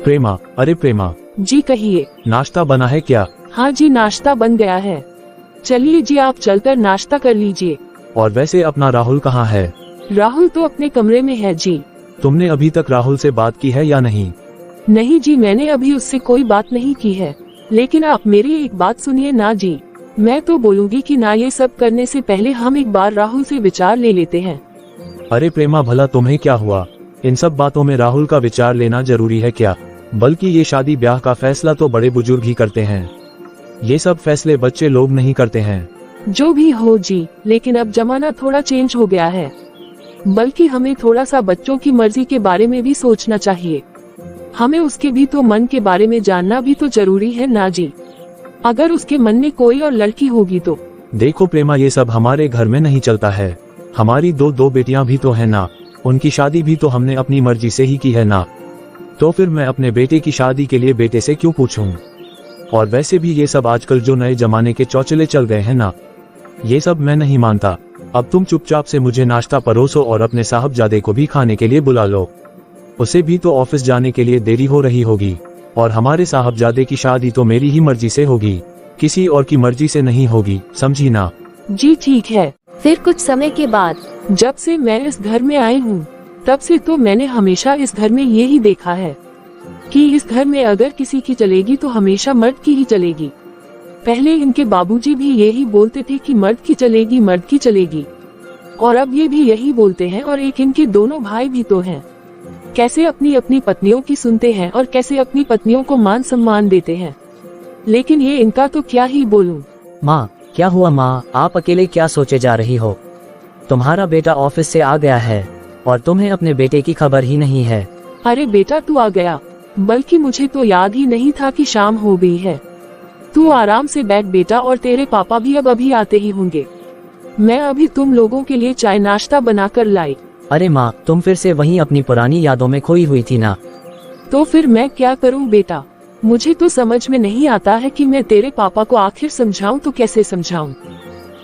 प्रेमा, अरे प्रेमा, जी कहिए। नाश्ता बना है क्या? हाँ जी, नाश्ता बन गया है। चलिए जी, आप चलकर नाश्ता कर लीजिए। और वैसे अपना राहुल कहाँ है? राहुल तो अपने कमरे में है जी। तुमने अभी तक राहुल से बात की है या नहीं? नहीं जी, मैंने अभी उससे कोई बात नहीं की है। लेकिन आप मेरी एक बात सुनिए ना जी। मैं तो बोलूँगी कि ना, ये सब करने से पहले हम एक बार राहुल से विचार ले लेते हैं। अरे प्रेमा, भला तुम्हें क्या हुआ? इन सब बातों में राहुल का विचार लेना जरूरी है क्या? बल्कि ये शादी ब्याह का फैसला तो बड़े बुजुर्ग ही करते हैं। ये सब फैसले बच्चे लोग नहीं करते हैं। जो भी हो जी, लेकिन अब जमाना थोड़ा चेंज हो गया है। बल्कि हमें थोड़ा सा बच्चों की मर्जी के बारे में भी सोचना चाहिए। हमें उसके भी तो मन के बारे में जानना भी तो जरूरी है ना जी। अगर उसके मन में कोई और लड़की होगी तो। देखो प्रेमा, ये सब हमारे घर में नहीं चलता है। हमारी दो बेटियां भी तो है ना, उनकी शादी भी तो हमने अपनी मर्जी से ही की है ना। तो फिर मैं अपने बेटे की शादी के लिए बेटे से क्यों पूछूं? और वैसे भी ये सब आजकल जो नए जमाने के चौचले चल गए हैं ना, ये सब मैं नहीं मानता। अब तुम चुपचाप से मुझे नाश्ता परोसो और अपने साहबजादे को भी खाने के लिए बुला लो। उसे भी तो ऑफिस जाने के लिए देरी हो रही होगी। और हमारे साहबजादे की शादी तो मेरी ही मर्जी से होगी, किसी और की मर्जी से नहीं होगी, समझी ना? जी ठीक है। फिर कुछ समय के बाद, जब से मैं इस घर में आई हूँ, तब से तो मैंने हमेशा इस घर में ये ही देखा है कि इस घर में अगर किसी की चलेगी तो हमेशा मर्द की ही चलेगी। पहले इनके बाबूजी भी यही बोलते थे कि मर्द की चलेगी, मर्द की चलेगी। और अब ये भी यही बोलते हैं। और एक इनके दोनों भाई भी तो हैं। कैसे अपनी अपनी पत्नियों की सुनते हैं और कैसे अपनी पत्नियों को मान सम्मान देते हैं। लेकिन ये इनका तो क्या ही बोलूं। माँ, क्या हुआ माँ? आप अकेले क्या सोचे जा रही हो? तुम्हारा बेटा ऑफिस से आ गया है और तुम्हें अपने बेटे की खबर ही नहीं है। अरे बेटा, तू आ गया? बल्कि मुझे तो याद ही नहीं था कि शाम हो गई है। तू आराम से बैठ बेटा, और तेरे पापा भी अब अभी आते ही होंगे। मैं अभी तुम लोगों के लिए चाय नाश्ता बना कर लाई। अरे माँ, तुम फिर से वहीं अपनी पुरानी यादों में खोई हुई थी ना। तो फिर मैं क्या करूँ बेटा? मुझे तो समझ में नहीं आता है कि मैं तेरे पापा को आखिर समझाऊं तो कैसे समझाऊं।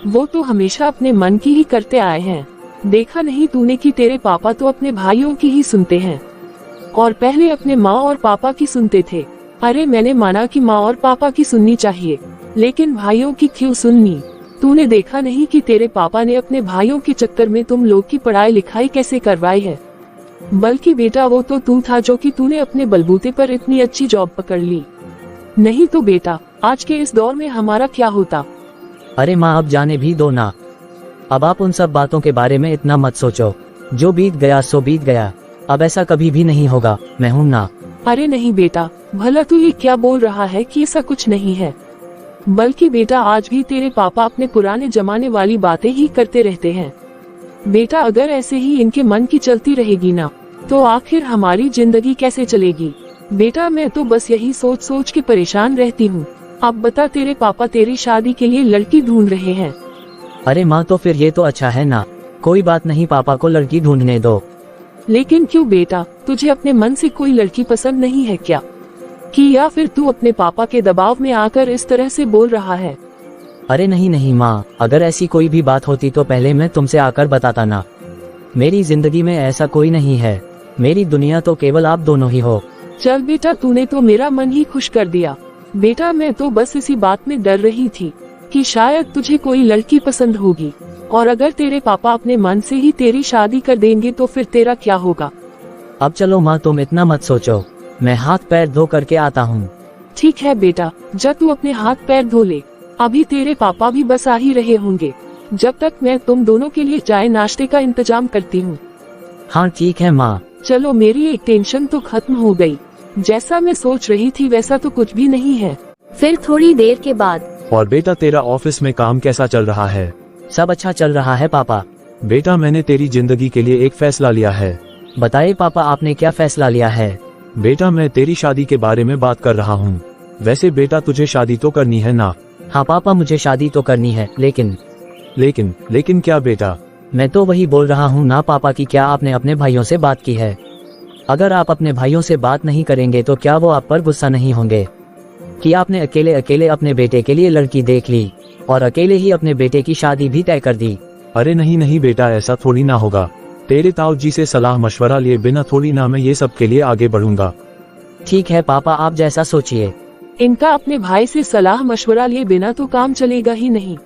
वो तो हमेशा अपने मन की ही करते आए हैं। देखा नहीं तूने कि तेरे पापा तो अपने भाइयों की ही सुनते हैं, और पहले अपने माँ और पापा की सुनते थे। अरे मैंने माना कि माँ और पापा की सुननी चाहिए, लेकिन भाइयों की क्यों सुननी? तूने देखा नहीं कि तेरे पापा ने अपने भाइयों के चक्कर में तुम लोग की पढ़ाई लिखाई कैसे करवाई है? बल्कि बेटा, वो तो तू था जो कि तूने अपने बलबूते पर इतनी अच्छी जॉब पकड़ ली। नहीं तो बेटा, आज के इस दौर में हमारा क्या होता? अरे माँ, अब जाने भी दो ना। अब आप उन सब बातों के बारे में इतना मत सोचो। जो बीत गया सो बीत गया। अब ऐसा कभी भी नहीं होगा, मैं हूँ ना। अरे नहीं बेटा, भला तू ये क्या बोल रहा है कि ऐसा कुछ नहीं है? बल्कि बेटा, आज भी तेरे पापा अपने पुराने जमाने वाली बातें ही करते रहते हैं। बेटा, अगर ऐसे ही इनके मन की चलती रहेगी ना, तो आखिर हमारी जिंदगी कैसे चलेगी? बेटा, मैं तो बस यही सोच सोच के परेशान रहती हूँ। अब बता, तेरे पापा तेरी शादी के लिए लड़की ढूंढ रहे हैं। अरे माँ, तो फिर ये तो अच्छा है ना। कोई बात नहीं, पापा को लड़की ढूंढने दो। लेकिन क्यों बेटा, तुझे अपने मन से कोई लड़की पसंद नहीं है क्या? कि या फिर तू अपने पापा के दबाव में आकर इस तरह से बोल रहा है? अरे नहीं नहीं माँ, अगर ऐसी कोई भी बात होती तो पहले मैं तुमसे आकर बताता ना। मेरी जिंदगी में ऐसा कोई नहीं है। मेरी दुनिया तो केवल आप दोनों ही हो। चल बेटा, तूने तो मेरा मन ही खुश कर दिया। बेटा, मैं तो बस इसी बात में डर रही थी कि शायद तुझे कोई लड़की पसंद होगी, और अगर तेरे पापा अपने मन से ही तेरी शादी कर देंगे तो फिर तेरा क्या होगा? अब चलो माँ, तुम इतना मत सोचो। मैं हाथ पैर धो करके आता हूँ। ठीक है बेटा, जा तू अपने हाथ पैर धो ले। अभी तेरे पापा भी बस आ ही रहे होंगे। जब तक मैं तुम दोनों के लिए चाय नाश्ते का इंतजाम करती हूँ। हाँ ठीक है माँ। चलो, मेरी एक टेंशन तो खत्म हो गई। जैसा मैं सोच रही थी वैसा तो कुछ भी नहीं है। फिर थोड़ी देर के बाद, और बेटा, तेरा ऑफिस में काम कैसा चल रहा है? सब अच्छा चल रहा है पापा। बेटा, मैंने तेरी जिंदगी के लिए एक फैसला लिया है। बताइए पापा, आपने क्या फैसला लिया है? बेटा, मैं तेरी शादी के बारे में बात कर रहा हूँ। वैसे बेटा, तुझे शादी तो करनी है ना? हाँ पापा, मुझे शादी तो करनी है, लेकिन लेकिन क्या बेटा? मैं तो वही बोल रहा हूँ ना पापा कि क्या आपने अपने भाइयों से बात की है? अगर आप अपने भाइयों से बात नहीं करेंगे तो क्या वो आप पर गुस्सा नहीं होंगे कि आपने अकेले अकेले अपने बेटे के लिए लड़की देख ली और अकेले ही अपने बेटे की शादी भी तय कर दी? अरे नहीं नहीं बेटा, ऐसा थोड़ी ना होगा। तेरे ताऊ जी से सलाह मशवरा लिए बिना थोड़ी ना मैं ये सब के लिए आगे बढ़ूंगा। ठीक है पापा, आप जैसा सोचिए। इनका अपने भाई से सलाह मशवरा लिए बिना तो काम चलेगा ही नहीं,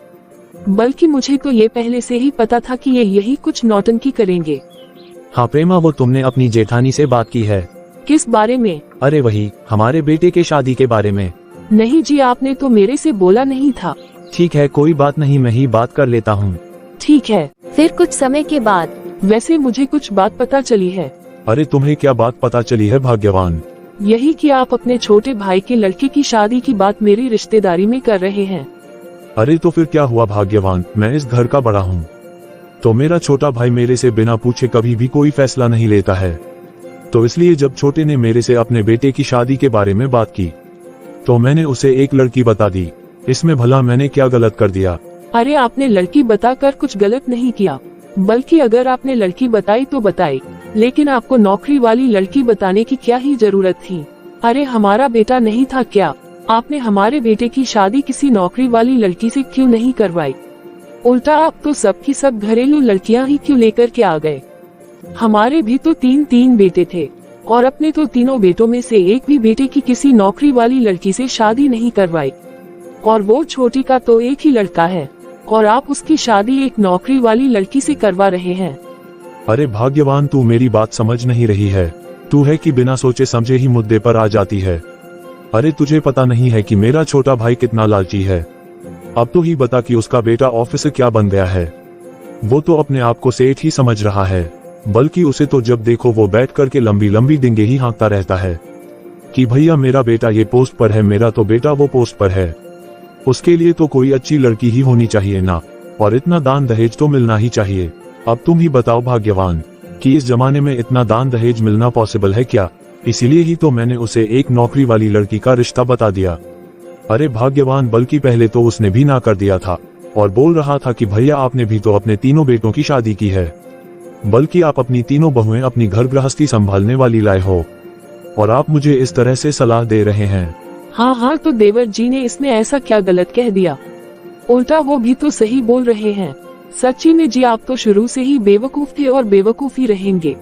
बल्कि मुझे तो ये पहले से ही पता था कि ये यही कुछ नौटंकी करेंगे। हाँ प्रेमा, वो तुमने अपनी जेठानी से बात की है? किस बारे में? अरे वही, हमारे बेटे के शादी के बारे में। नहीं जी, आपने तो मेरे से बोला नहीं था। ठीक है, कोई बात नहीं, मैं ही बात कर लेता हूँ। ठीक है। फिर कुछ समय के बाद वैसे मुझे कुछ बात पता चली है। अरे तुम्हें क्या बात पता चली है भाग्यवान? यही कि आप अपने छोटे भाई के लड़के की शादी की बात मेरी रिश्तेदारी में कर रहे हैं। अरे तो फिर क्या हुआ भाग्यवान, मैं इस घर का बड़ा हूँ, तो मेरा छोटा भाई मेरे से बिना पूछे कभी भी कोई फैसला नहीं लेता है। तो इसलिए जब छोटे ने मेरे से अपने बेटे की शादी के बारे में बात की तो मैंने उसे एक लड़की बता दी। इसमें भला मैंने क्या गलत कर दिया? अरे आपने लड़की बताकर कुछ गलत नहीं किया, बल्कि अगर आपने लड़की बताई तो बताई, लेकिन आपको नौकरी वाली लड़की बताने की क्या ही जरूरत थी? अरे हमारा बेटा नहीं था क्या? आपने हमारे बेटे की शादी किसी नौकरी वाली लड़की से क्यों नहीं करवाई? उल्टा आप तो सबकी सब घरेलू लड़कियां ही क्यों लेकर के आ गए? हमारे भी तो तीन बेटे थे, और अपने तो तीनों बेटों में से एक भी बेटे की किसी नौकरी वाली लड़की से शादी नहीं करवाई, और वो छोटी का तो एक ही लड़का है, और आप उसकी शादी एक नौकरी वाली लड़की से करवा रहे हैं। अरे भाग्यवान, तू मेरी बात समझ नहीं रही है। तू है कि बिना सोचे समझे ही मुद्दे पर आ जाती है। अरे तुझे पता नहीं है कि मेरा छोटा भाई कितना लालची है? अब तो ही बता कि उसका बेटा ऑफिसर क्या बन गया है। वो तो अपने आप को सेठ ही समझ रहा है, बल्कि उसे तो जब देखो वो बैठ करके लंबी लंबी डिंगे ही हाँकता रहता है कि भैया मेरा बेटा ये पोस्ट पर है, मेरा तो बेटा वो पोस्ट पर है। उसके लिए तो कोई अच्छी लड़की ही होनी चाहिए ना, और इतना दान दहेज तो मिलना ही चाहिए। अब तुम ही बताओ भाग्यवान कि इस जमाने में इतना दान दहेज मिलना पॉसिबल है क्या? इसीलिए ही तो मैंने उसे एक नौकरी वाली लड़की का रिश्ता बता दिया। अरे भाग्यवान, बल्कि पहले तो उसने भी ना कर दिया था और बोल रहा था कि भैया आपने भी तो अपने तीनों बेटों की शादी की है, बल्कि आप अपनी तीनों बहुएं अपनी घर गृहस्थी संभालने वाली लाए हो, और आप मुझे इस तरह से सलाह दे रहे हैं। हाँ, तो देवर जी ने इसमें ऐसा क्या गलत कह दिया? उल्टा वो भी तो सही बोल रहे हैं। सच्ची में जी, आप तो शुरू से ही बेवकूफ थे और बेवकूफ ही रहेंगे।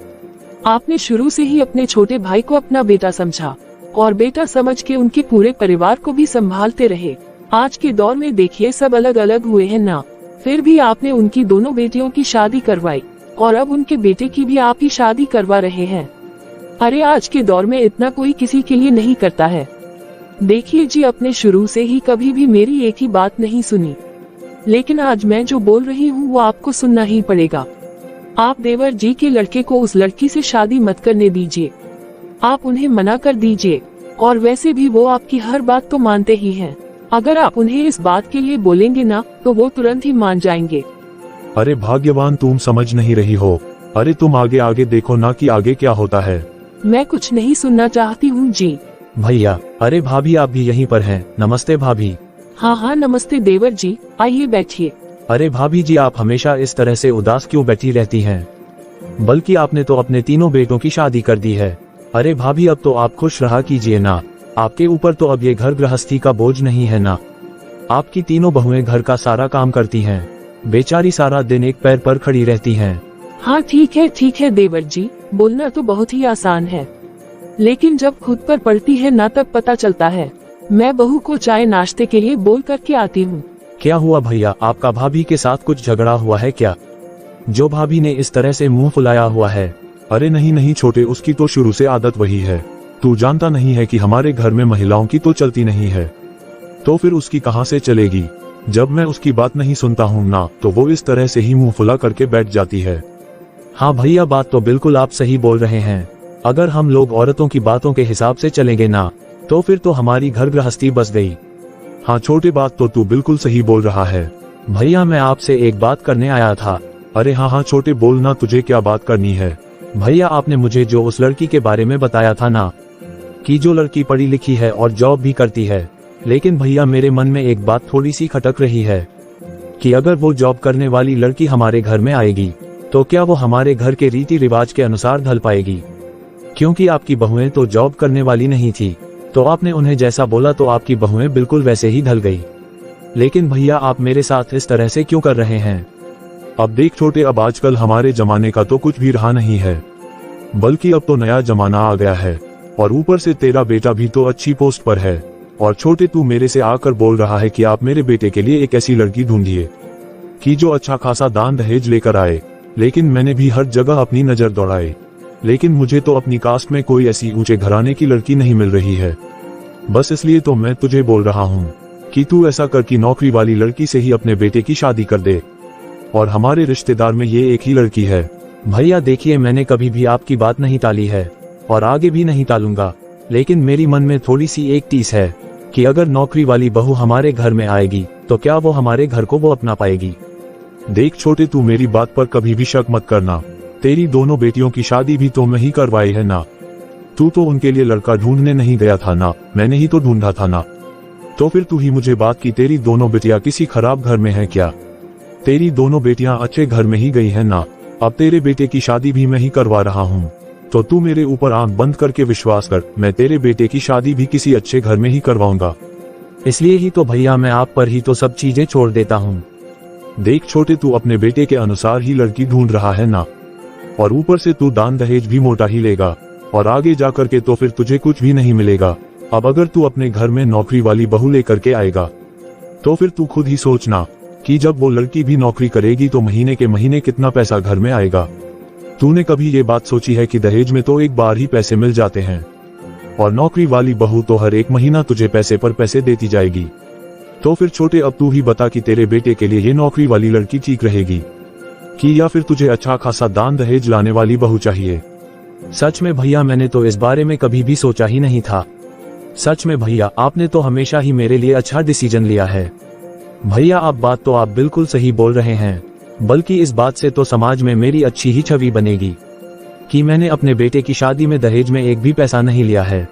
आपने शुरू से ही अपने छोटे भाई को अपना बेटा समझा, और बेटा समझ के उनके पूरे परिवार को भी संभालते रहे। आज के दौर में देखिए सब अलग अलग हुए हैं ना, फिर भी आपने उनकी दोनों बेटियों की शादी करवाई, और अब उनके बेटे की भी आप ही शादी करवा रहे हैं। अरे आज के दौर में इतना कोई किसी के लिए नहीं करता है। देखिए जी, अपने शुरू से ही कभी भी मेरी एक ही बात नहीं सुनी, लेकिन आज मैं जो बोल रही हूँ वो आपको सुनना ही पड़ेगा। आप देवर जी के लड़के को उस लड़की से शादी मत करने दीजिए, आप उन्हें मना कर दीजिए। और वैसे भी वो आपकी हर बात तो मानते ही हैं। अगर आप उन्हें इस बात के लिए बोलेंगे ना तो वो तुरंत ही मान जाएंगे। अरे भाग्यवान, तुम समझ नहीं रही हो। अरे तुम आगे आगे देखो ना कि आगे क्या होता है। मैं कुछ नहीं सुनना चाहती हूँ जी। भैया, अरे भाभी आप भी यहीं पर हैं। नमस्ते भाभी। हाँ, नमस्ते देवर जी, आइए बैठिए। अरे भाभी जी, आप हमेशा इस तरह से उदास क्यों बैठी रहती हैं? बल्कि आपने तो अपने तीनों बेटों की शादी कर दी है। अरे भाभी, अब तो आप खुश रहा कीजिए ना, आपके ऊपर तो अब ये घर गृहस्थी का बोझ नहीं है ना। आपकी तीनों बहुएं घर का सारा काम करती हैं, बेचारी सारा दिन एक पैर पर खड़ी रहती हैं। हाँ ठीक है देवर जी, बोलना तो बहुत ही आसान है, लेकिन जब खुद पर पड़ती है ना तब पता चलता है। मैं बहू को चाय नाश्ते के लिए बोल करके आती हूँ। क्या हुआ भैया, आपका भाभी के साथ कुछ झगड़ा हुआ है क्या, जो भाभी ने इस तरह से मुंह फुलाया हुआ है? अरे नहीं छोटे, उसकी तो शुरू से आदत वही है। तू जानता नहीं है कि हमारे घर में महिलाओं की तो चलती नहीं है, तो फिर उसकी कहाँ से चलेगी? जब मैं उसकी बात नहीं सुनता हूँ ना तो वो इस तरह से ही मुंह फुला करके बैठ जाती है। हाँ भैया, बात तो बिल्कुल आप सही बोल रहे हैं। अगर हम लोग औरतों की बातों के हिसाब से चलेंगे ना तो फिर तो हमारी घर गृहस्थी बस गई। हाँ छोटे, बात तो तू बिल्कुल सही बोल रहा है। भैया, मैं आपसे एक बात करने आया था। अरे हाँ छोटे, बोलना, तुझे क्या बात करनी है? भैया, आपने मुझे जो उस लड़की के बारे में बताया था ना, कि जो लड़की पढ़ी लिखी है और जॉब भी करती है, लेकिन भैया मेरे मन में एक बात थोड़ी सी खटक रही है कि अगर वो जॉब करने वाली लड़की हमारे घर में आएगी तो क्या वो हमारे घर के रीति रिवाज के अनुसार ढल पाएगी? क्योंकि आपकी बहुएं तो जॉब करने वाली नहीं थी, तो आपने उन्हें जैसा बोला तो आपकी बहुएं बिल्कुल वैसे ही ढल गई। लेकिन भैया, आप मेरे साथ इस तरह से क्यों कर रहे हैं? अब देख छोटे, अब आजकल हमारे जमाने का तो कुछ भी रहा नहीं है, बल्कि अब तो नया जमाना आ गया है। और ऊपर से तेरा बेटा भी तो अच्छी पोस्ट पर है। और छोटे, तू मेरे से आकर बोल रहा है कि आप मेरे बेटे के लिए एक ऐसी लड़की ढूंढिए कि जो अच्छा खासा दान दहेज लेकर आए। लेकिन मैंने भी हर जगह अपनी नजर दौड़ाई, लेकिन मुझे तो अपनी कास्ट में कोई ऐसी ऊंचे घराने की लड़की नहीं मिल रही है। बस इसलिए तो मैं तुझे बोल रहा हूँ कि तू ऐसा कर कि नौकरी वाली लड़की से ही अपने बेटे की शादी कर दे। और हमारे रिश्तेदार में ये एक ही लड़की है। भैया देखिए, मैंने कभी भी आपकी बात नहीं टाली है और आगे भी नहीं टालूंगा, लेकिन मेरी मन में थोड़ी सी एक टीस है कि अगर नौकरी वाली बहू हमारे घर में आएगी तो क्या वो हमारे घर को वो अपना पाएगी। देख छोटे, तू मेरी बात पर कभी भी शक मत करना। तेरी दोनों बेटियों की शादी भी तो मैं ही करवाई है ना। तू तो उनके लिए लड़का ढूंढने नहीं गया था ना, मैंने ही तो ढूंढा था ना। तो फिर तू ही मुझे बात की तेरी दोनों बेटियां किसी खराब घर में है क्या? तेरी दोनों बेटियां अच्छे घर में ही गई है ना। अब तेरे बेटे की शादी भी मैं ही करवा रहा हूँ, तो तू मेरे ऊपर आंख बंद करके विश्वास कर, मैं तेरे बेटे की शादी भी किसी अच्छे घर में ही करवाऊंगा। इसलिए ही तो भैया मैं आप पर ही तो सब चीजें छोड़ देता हूँ। देख छोटे, तू अपने बेटे के अनुसार ही लड़की ढूंढ रहा है ना, और ऊपर से तू दान दहेज भी मोटा ही लेगा, और आगे जाकर के तो फिर तुझे कुछ भी नहीं मिलेगा। अब अगर तू अपने घर में नौकरी वाली बहू लेकर के आएगा तो फिर तू खुद ही सोचना कि जब वो लड़की भी नौकरी करेगी तो महीने के महीने कितना पैसा घर में आएगा। तूने कभी ये बात सोची है कि दहेज में तो एक बार ही पैसे मिल जाते हैं, और नौकरी वाली बहू तो हर एक महीना तुझे पैसे पर पैसे देती जाएगी। तो फिर छोटे, अब तू ही बता कि तेरे बेटे के लिए ये नौकरी वाली लड़की ठीक रहेगी कि या फिर तुझे अच्छा खासा दान दहेज लाने वाली बहू चाहिए? सच में भैया, मैंने तो इस बारे में कभी भी सोचा ही नहीं था। सच में भैया, आपने तो हमेशा ही मेरे लिए अच्छा डिसीजन लिया है। भैया आप बात तो आप बिल्कुल सही बोल रहे हैं, बल्कि इस बात से तो समाज में मेरी अच्छी ही छवि बनेगी कि मैंने अपने बेटे की शादी में दहेज में एक भी पैसा नहीं लिया है,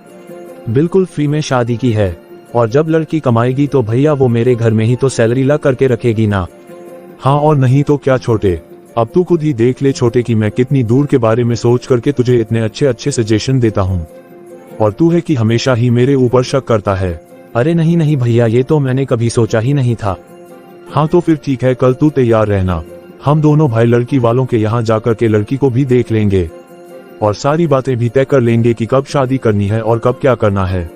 बिल्कुल फ्री में शादी की है। और जब लड़की कमाएगी तो भैया वो मेरे घर में ही तो सैलरी ला करके रखेगी ना। हाँ और नहीं तो क्या छोटे, अब तू खुद ही देख ले छोटे कि मैं कितनी दूर के बारे में सोच करके तुझे इतने अच्छे अच्छे सजेशन देता हूँ, और तू है कि हमेशा ही मेरे ऊपर शक करता है। अरे नहीं नहीं भैया, ये तो मैंने कभी सोचा ही नहीं था। हाँ तो फिर ठीक है, कल तू तैयार रहना, हम दोनों भाई लड़की वालों के यहाँ जाकर के लड़की को भी देख लेंगे और सारी बातें भी तय कर लेंगे कि कब शादी करनी है और कब क्या करना है।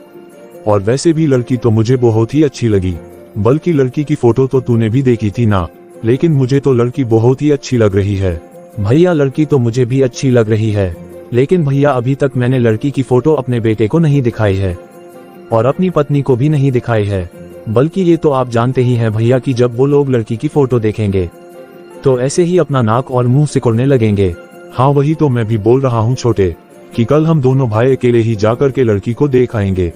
और वैसे भी लड़की तो मुझे बहुत ही अच्छी लगी, बल्कि लड़की की फोटो तो तूने भी देखी थी ना, लेकिन मुझे तो लड़की बहुत ही अच्छी लग रही है। भैया लड़की तो मुझे भी अच्छी लग रही है, लेकिन भैया अभी तक मैंने लड़की की फोटो अपने बेटे को नहीं दिखाई है और अपनी पत्नी को भी नहीं दिखाई है। बल्कि ये तो आप जानते ही हैं भैया कि जब वो लोग लड़की की फोटो देखेंगे तो ऐसे ही अपना नाक और मुंह सिकुड़ने लगेंगे। हाँ वही तो मैं भी बोल रहा हूँ छोटे कि कल हम दोनों भाई अकेले ही जाकर के लड़की को देख आएंगे।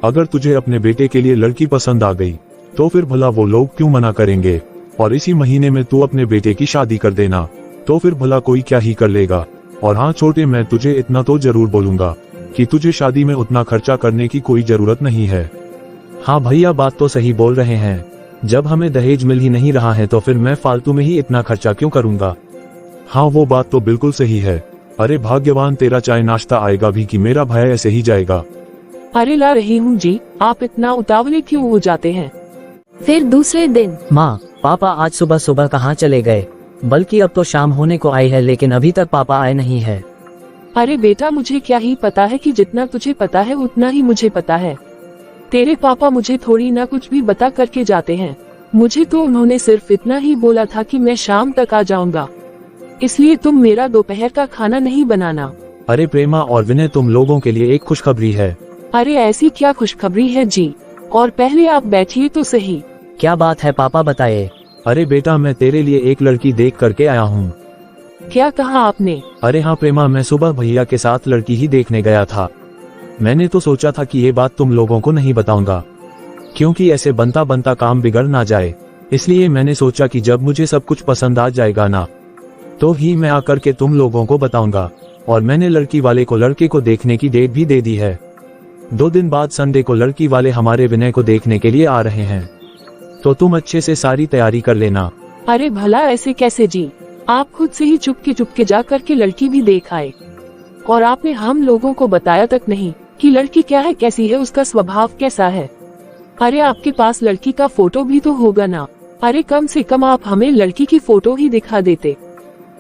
अगर तुझे अपने बेटे के लिए लड़की पसंद आ गई तो फिर भला वो लोग क्यों मना करेंगे, और इसी महीने में तू अपने बेटे की शादी कर देना, तो फिर भला कोई क्या ही कर लेगा। और हाँ छोटे, मैं तुझे इतना तो जरूर बोलूंगा कि तुझे शादी में उतना खर्चा करने की कोई जरूरत नहीं है। हाँ भैया बात तो सही बोल रहे हैं, जब हमें दहेज मिल ही नहीं रहा है तो फिर मैं फालतू में ही इतना खर्चा क्यों करूंगा। हाँ वो बात तो बिल्कुल सही है। अरे भाग्यवान, तेरा चाय नाश्ता आएगा भी कि मेरा भाई ऐसे ही जाएगा। अरे ला रही हूँ जी, आप इतना उतावले क्यों हो जाते हैं? फिर दूसरे दिन माँ पापा आज सुबह सुबह कहाँ चले गए? बल्कि अब तो शाम होने को आई है लेकिन अभी तक पापा आए नहीं है। अरे बेटा, मुझे क्या ही पता है कि जितना तुझे पता है उतना ही मुझे पता है। तेरे पापा मुझे थोड़ी ना कुछ भी बता करके जाते हैं। मुझे तो उन्होंने सिर्फ इतना ही बोला था कि मैं शाम तक आ जाऊंगा, इसलिए तुम मेरा दोपहर का खाना नहीं बनाना। अरे प्रेमा और विनय, तुम लोगों के लिए एक खुशखबरी है। अरे ऐसी क्या खुशखबरी है जी? और पहले आप बैठिए तो सही। क्या बात है पापा, बताइए। अरे बेटा, मैं तेरे लिए एक लड़की देख करके आया हूँ। क्या कहा आपने? अरे हाँ प्रेमा, मैं सुबह भैया के साथ लड़की ही देखने गया था। मैंने तो सोचा था कि ये बात तुम लोगों को नहीं बताऊंगा, क्योंकि ऐसे बनता बनता काम बिगड़ ना जाए। इसलिए मैंने सोचा कि जब मुझे सब कुछ पसंद आ जाएगा ना, तो ही मैं आकर के तुम लोगों को बताऊंगा। और मैंने लड़की वाले को लड़के को देखने की डेट भी दे दी है। 2 दिन बाद संडे को लड़की वाले हमारे विनय को देखने के लिए आ रहे हैं, तो तुम अच्छे से सारी तैयारी कर लेना। अरे भला ऐसे कैसे जी? आप खुद से ही चुपके जा करके लड़की भी देख आए, और आपने हम लोगों को बताया तक नहीं कि लड़की क्या है, कैसी है, उसका स्वभाव कैसा है। अरे आपके पास लड़की का फोटो भी तो होगा ना? अरे कम से कम आप हमें लड़की की फोटो ही दिखा देते।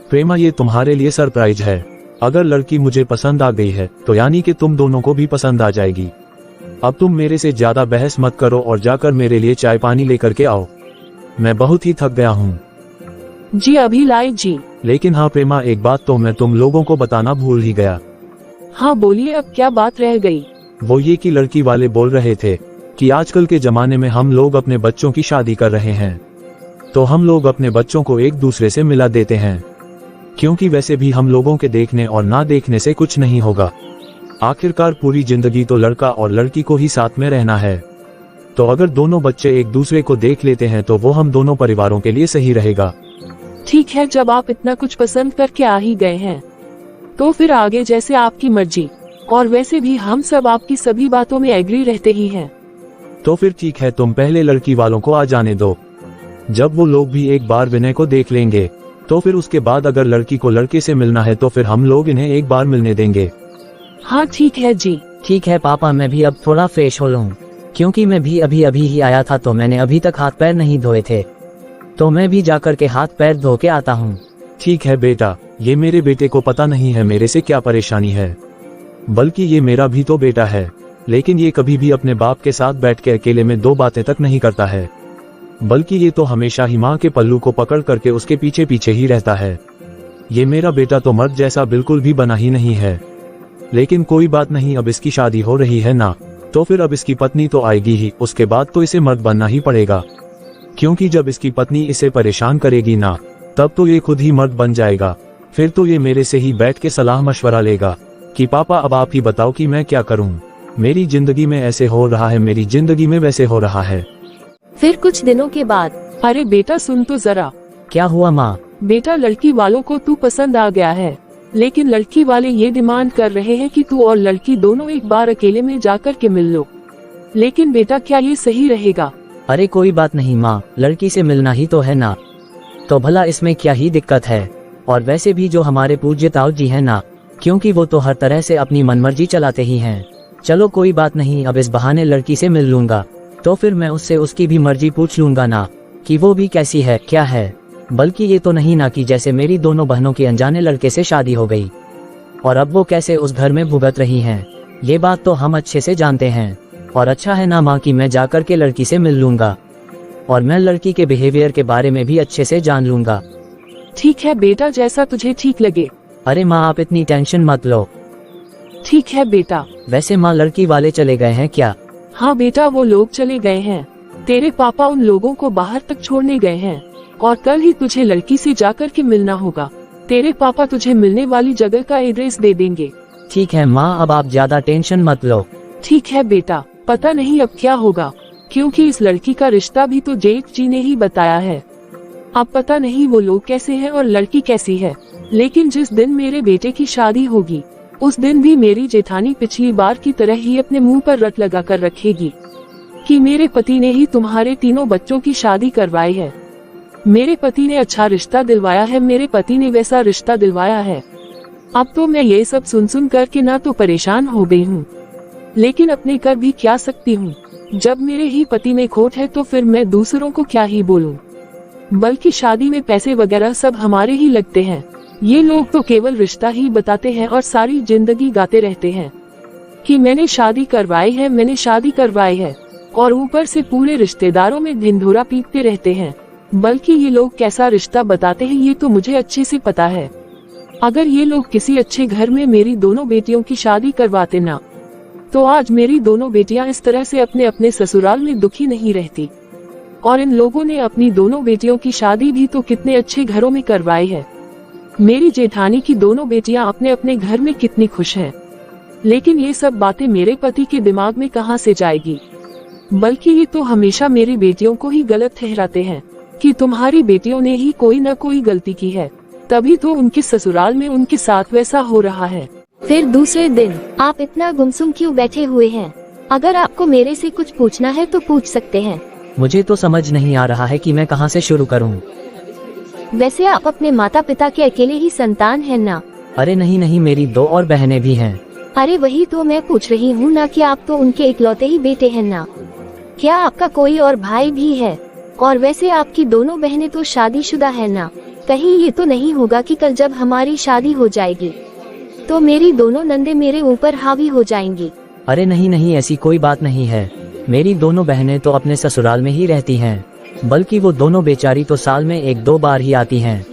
प्रेमा, ये तुम्हारे लिए सरप्राइज है। अगर लड़की मुझे पसंद आ गई है तो यानी कि तुम दोनों को भी पसंद आ जाएगी। अब तुम मेरे से ज्यादा बहस मत करो और जाकर मेरे लिए चाय पानी लेकर के आओ। मैं बहुत ही थक गया हूँ। जी अभी लाए जी। लेकिन हाँ प्रेमा, एक बात तो मैं तुम लोगों को बताना भूल ही गया। हाँ बोलिए, अब क्या बात रह गई? वो ये कि लड़की वाले बोल रहे थे कि आजकल के जमाने में हम लोग अपने बच्चों की शादी कर रहे हैं, तो हम लोग अपने बच्चों को एक दूसरे से मिला देते हैं, क्योंकि वैसे भी हम लोगों के देखने और ना देखने से कुछ नहीं होगा। आखिरकार पूरी जिंदगी तो लड़का और लड़की को ही साथ में रहना है, तो अगर दोनों बच्चे एक दूसरे को देख लेते हैं तो वो हम दोनों परिवारों के लिए सही रहेगा। ठीक है, जब आप इतना कुछ पसंद करके आ ही गए हैं तो फिर आगे जैसे आपकी मर्जी। और वैसे भी हम सब आपकी सभी बातों में एग्री रहते ही हैं। तो फिर ठीक है, तुम पहले लड़की वालों को आ जाने दो। जब वो लोग भी एक बार विनय को देख लेंगे तो फिर उसके बाद अगर लड़की को लड़के से मिलना है तो फिर हम लोग इन्हें एक बार मिलने देंगे। हाँ ठीक है जी। ठीक है पापा, मैं भी अब थोड़ा फ्रेश हो लूँ, क्योंकि मैं भी अभी अभी ही आया था तो मैंने अभी तक हाथ पैर नहीं धोए थे, तो मैं भी जाकर के हाथ पैर धो के आता हूँ। ठीक है बेटा, ये मेरे बेटे को पता नहीं है मेरे से क्या परेशानी है, बल्कि ये मेरा भी तो बेटा है, लेकिन ये कभी भी अपने बाप के साथ बैठ के अकेले में दो बातें तक नहीं करता है, बल्कि ये तो हमेशा ही माँ के पल्लू को पकड़ करके उसके पीछे पीछे ही रहता है। ये मेरा बेटा तो मर्द जैसा बिल्कुल भी बना ही नहीं है। लेकिन कोई बात नहीं, अब इसकी शादी हो रही है ना, तो फिर अब इसकी पत्नी तो आएगी ही, उसके बाद तो इसे मर्द बनना ही पड़ेगा, क्योंकि जब इसकी पत्नी इसे परेशान करेगी ना, तब तो ये खुद ही मर्द बन जाएगा। फिर तो ये मेरे से ही बैठ के सलाह मशवरा लेगा कि पापा अब आप ही बताओ कि मैं क्या करूं, मेरी जिंदगी में ऐसे हो रहा है, मेरी जिंदगी में वैसे हो रहा है। फिर कुछ दिनों के बाद। अरे बेटा सुन तो जरा। क्या हुआ माँ? बेटा, लड़की वालों को तू पसंद आ गया है, लेकिन लड़की वाले ये डिमांड कर रहे हैं कि तू और लड़की दोनों एक बार अकेले में जाकर के मिल लो। लेकिन बेटा क्या ये सही रहेगा? अरे कोई बात नहीं माँ, लड़की से मिलना ही तो है ना, तो भला इसमें क्या ही दिक्कत है। और वैसे भी जो हमारे पूज्य ताऊ जी है ना, क्योंकि वो तो हर तरह से अपनी मनमर्जी चलाते ही हैं। चलो कोई बात नहीं, अब इस बहाने लड़की से मिल लूंगा, तो फिर मैं उससे उसकी भी मर्जी पूछ लूंगा ना, कि वो भी कैसी है क्या है। बल्कि ये तो नहीं ना कि जैसे मेरी दोनों बहनों की अनजाने लड़के से शादी हो गई और अब वो कैसे उस घर में भुगत रही हैं। ये बात तो हम अच्छे से जानते हैं, और अच्छा है ना माँ कि मैं जाकर के लड़की से मिल लूंगा, और मैं लड़की के बिहेवियर के बारे में भी अच्छे से जान लूंगा। ठीक है बेटा, जैसा तुझे ठीक लगे। अरे माँ आप इतनी टेंशन मत लो। ठीक है बेटा। वैसे माँ लड़की वाले चले गए हैं क्या? हाँ बेटा, वो लोग चले गए हैं। तेरे पापा उन लोगों को बाहर तक छोड़ने गए हैं, और कल ही तुझे लड़की से जाकर के मिलना होगा। तेरे पापा तुझे मिलने वाली जगह का एड्रेस दे देंगे। ठीक है माँ, अब आप ज्यादा टेंशन मत लो। ठीक है बेटा, पता नहीं अब क्या होगा, क्योंकि इस लड़की का रिश्ता भी तो जेठ जी ने ही बताया है। अब पता नहीं वो लोग कैसे हैं और लड़की कैसी है, लेकिन जिस दिन मेरे बेटे की शादी होगी उस दिन भी मेरी जेठानी पिछली बार की तरह ही अपने मुंह पर रट लगा कर रखेगी कि मेरे पति ने ही तुम्हारे तीनों बच्चों की शादी करवाई है। मेरे पति ने अच्छा रिश्ता दिलवाया है, मेरे पति ने वैसा रिश्ता दिलवाया है। अब तो मैं ये सब सुन सुन करके ना तो परेशान हो गई हूँ, लेकिन अपने कर भी क्या सकती हूँ। जब मेरे ही पति में खोट है तो फिर मैं दूसरों को क्या ही बोलूँ। बल्कि शादी में पैसे वगैरह सब हमारे ही लगते हैं। ये लोग तो केवल रिश्ता ही बताते हैं और सारी जिंदगी गाते रहते हैं कि मैंने शादी करवाई है, मैंने शादी करवाई है, और ऊपर से पूरे रिश्तेदारों में ढिंढोरा पीटते रहते हैं। बल्कि ये लोग कैसा रिश्ता बताते हैं ये तो मुझे अच्छे से पता है। अगर ये लोग किसी अच्छे घर में मेरी दोनों बेटियों की शादी करवाते ना, तो आज मेरी दोनों बेटियां इस तरह से अपने अपने ससुराल में दुखी नहीं रहती। और इन लोगों ने अपनी दोनों बेटियों की शादी भी तो कितने अच्छे घरों में करवाई है। मेरी जेठानी की दोनों बेटियां अपने अपने घर में कितनी खुश हैं। लेकिन ये सब बातें मेरे पति के दिमाग में कहां से जाएगी। बल्कि ये तो हमेशा मेरी बेटियों को ही गलत ठहराते हैं कि तुम्हारी बेटियों ने ही कोई न कोई गलती की है, तभी तो उनके ससुराल में उनके साथ वैसा हो रहा है। फिर दूसरे दिन। आप इतना गुमसुम क्यों बैठे हुए हैं? अगर आपको मेरे से कुछ पूछना है तो पूछ सकते हैं। मुझे तो समझ नहीं आ रहा है कि मैं कहां से शुरू करूं। वैसे आप अपने माता पिता के अकेले ही संतान हैं ना? अरे नहीं नहीं, मेरी 2 और बहनें भी हैं। अरे वही तो मैं पूछ रही हूँ ना कि आप तो उनके इकलौते ही बेटे हैं ना? क्या आपका कोई और भाई भी है? और वैसे आपकी दोनों बहनें तो शादीशुदा है ना, कहीं ये तो नहीं होगा कि कल जब हमारी शादी हो जाएगी तो मेरी दोनों नंदे मेरे ऊपर हावी हो जाएंगी। अरे नहीं नहीं, ऐसी कोई बात नहीं है। मेरी दोनों बहनें तो अपने ससुराल में ही रहती हैं, बल्कि वो दोनों बेचारी तो साल में 1-2 बार ही आती हैं,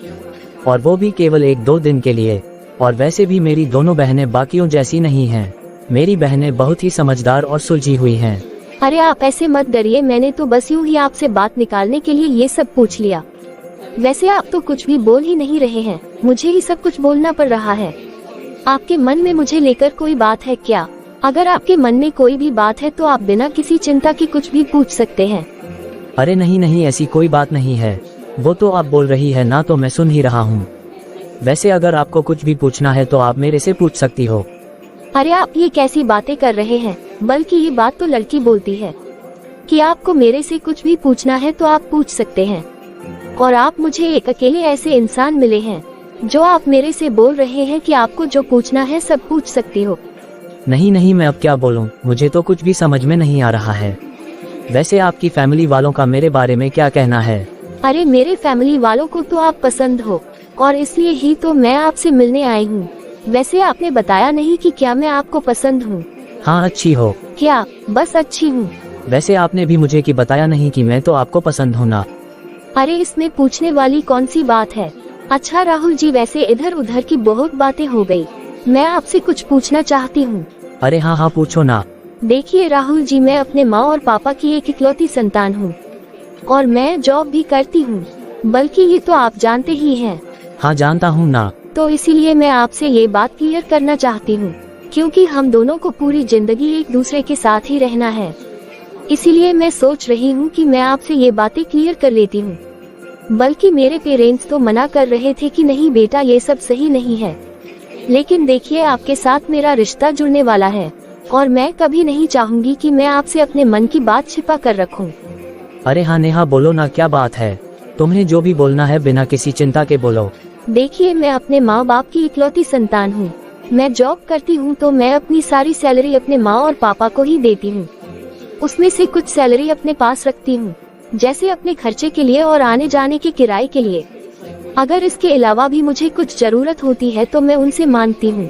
और वो भी केवल 1-2 दिन के लिए। और वैसे भी मेरी दोनों बहनें बाकियों जैसी नहीं हैं। मेरी बहनें बहुत ही समझदार और सुलझी हुई हैं। अरे आप ऐसे मत डरिए, मैंने तो बस यूं ही आपसे बात निकालने के लिए ये सब पूछ लिया। वैसे आप तो कुछ भी बोल ही नहीं रहे हैं, मुझे ही सब कुछ बोलना पड़ रहा है। आपके मन में मुझे लेकर कोई बात है क्या? अगर आपके मन में कोई भी बात है तो आप बिना किसी चिंता के कुछ भी पूछ सकते हैं। अरे नहीं नहीं, ऐसी कोई बात नहीं है। वो तो आप बोल रही है ना, तो मैं सुन ही रहा हूँ। वैसे अगर आपको कुछ भी पूछना है तो आप मेरे से पूछ सकती हो। अरे आप ये कैसी बातें कर रहे हैं? बल्कि ये बात तो लड़की बोलती है कि आपको मेरे से कुछ भी पूछना है तो आप पूछ सकते हैं। और आप मुझे एक अकेले ऐसे इंसान मिले हैं जो आप मेरे से बोल रहे हैं कि आपको जो पूछना है सब पूछ सकती हो। नहीं नहीं, मैं अब क्या बोलूं, मुझे तो कुछ भी समझ में नहीं आ रहा है। वैसे आपकी फैमिली वालों का मेरे बारे में क्या कहना है? अरे मेरे फैमिली वालों को तो आप पसंद हो और इसलिए ही तो मैं आपसे मिलने आई हूँ। वैसे आपने बताया नहीं कि क्या मैं आपको पसंद हूँ? हाँ, अच्छी हो। क्या बस अच्छी हूँ? वैसे आपने भी मुझे कि बताया नहीं कि मैं तो आपको पसंद हूँ ना। अरे इसमें पूछने वाली कौन सी बात है? अच्छा राहुल जी, वैसे इधर उधर की बहुत बातें हो गई, मैं आपसे कुछ पूछना चाहती हूँ। अरे हाँ हाँ, पूछो ना। देखिए राहुल जी, मैं अपने माँ और पापा की एक इकलौती संतान हूँ और मैं जॉब भी करती हूँ, बल्कि ये तो आप जानते ही हैं। हाँ जानता हूँ ना। तो इसीलिए मैं आपसे ये बात क्लियर करना चाहती हूँ, क्योंकि हम दोनों को पूरी जिंदगी एक दूसरे के साथ ही रहना है। इसीलिए मैं सोच रही हूँ कि मैं आपसे ये बातें क्लियर कर लेती हूँ। बल्कि मेरे पेरेंट्स तो मना कर रहे थे कि नहीं बेटा, ये सब सही नहीं है, लेकिन देखिए आपके साथ मेरा रिश्ता जुड़ने वाला है और मैं कभी नहीं चाहूंगी कि मैं आपसे अपने मन की बात छिपा कर रखूं। अरे हाँ नेहा, बोलो ना, क्या बात है? तुम्हें जो भी बोलना है बिना किसी चिंता के बोलो। देखिए मैं अपने माँ बाप की इकलौती संतान हूँ। मैं जॉब करती हूँ तो मैं अपनी सारी सैलरी अपने माँ और पापा को ही देती हूँ। उसमें से कुछ सैलरी अपने पास रखती हूँ, जैसे अपने खर्चे के लिए और आने जाने के किराए के लिए। अगर इसके अलावा भी मुझे कुछ जरूरत होती है तो मैं उनसे मांगती हूँ,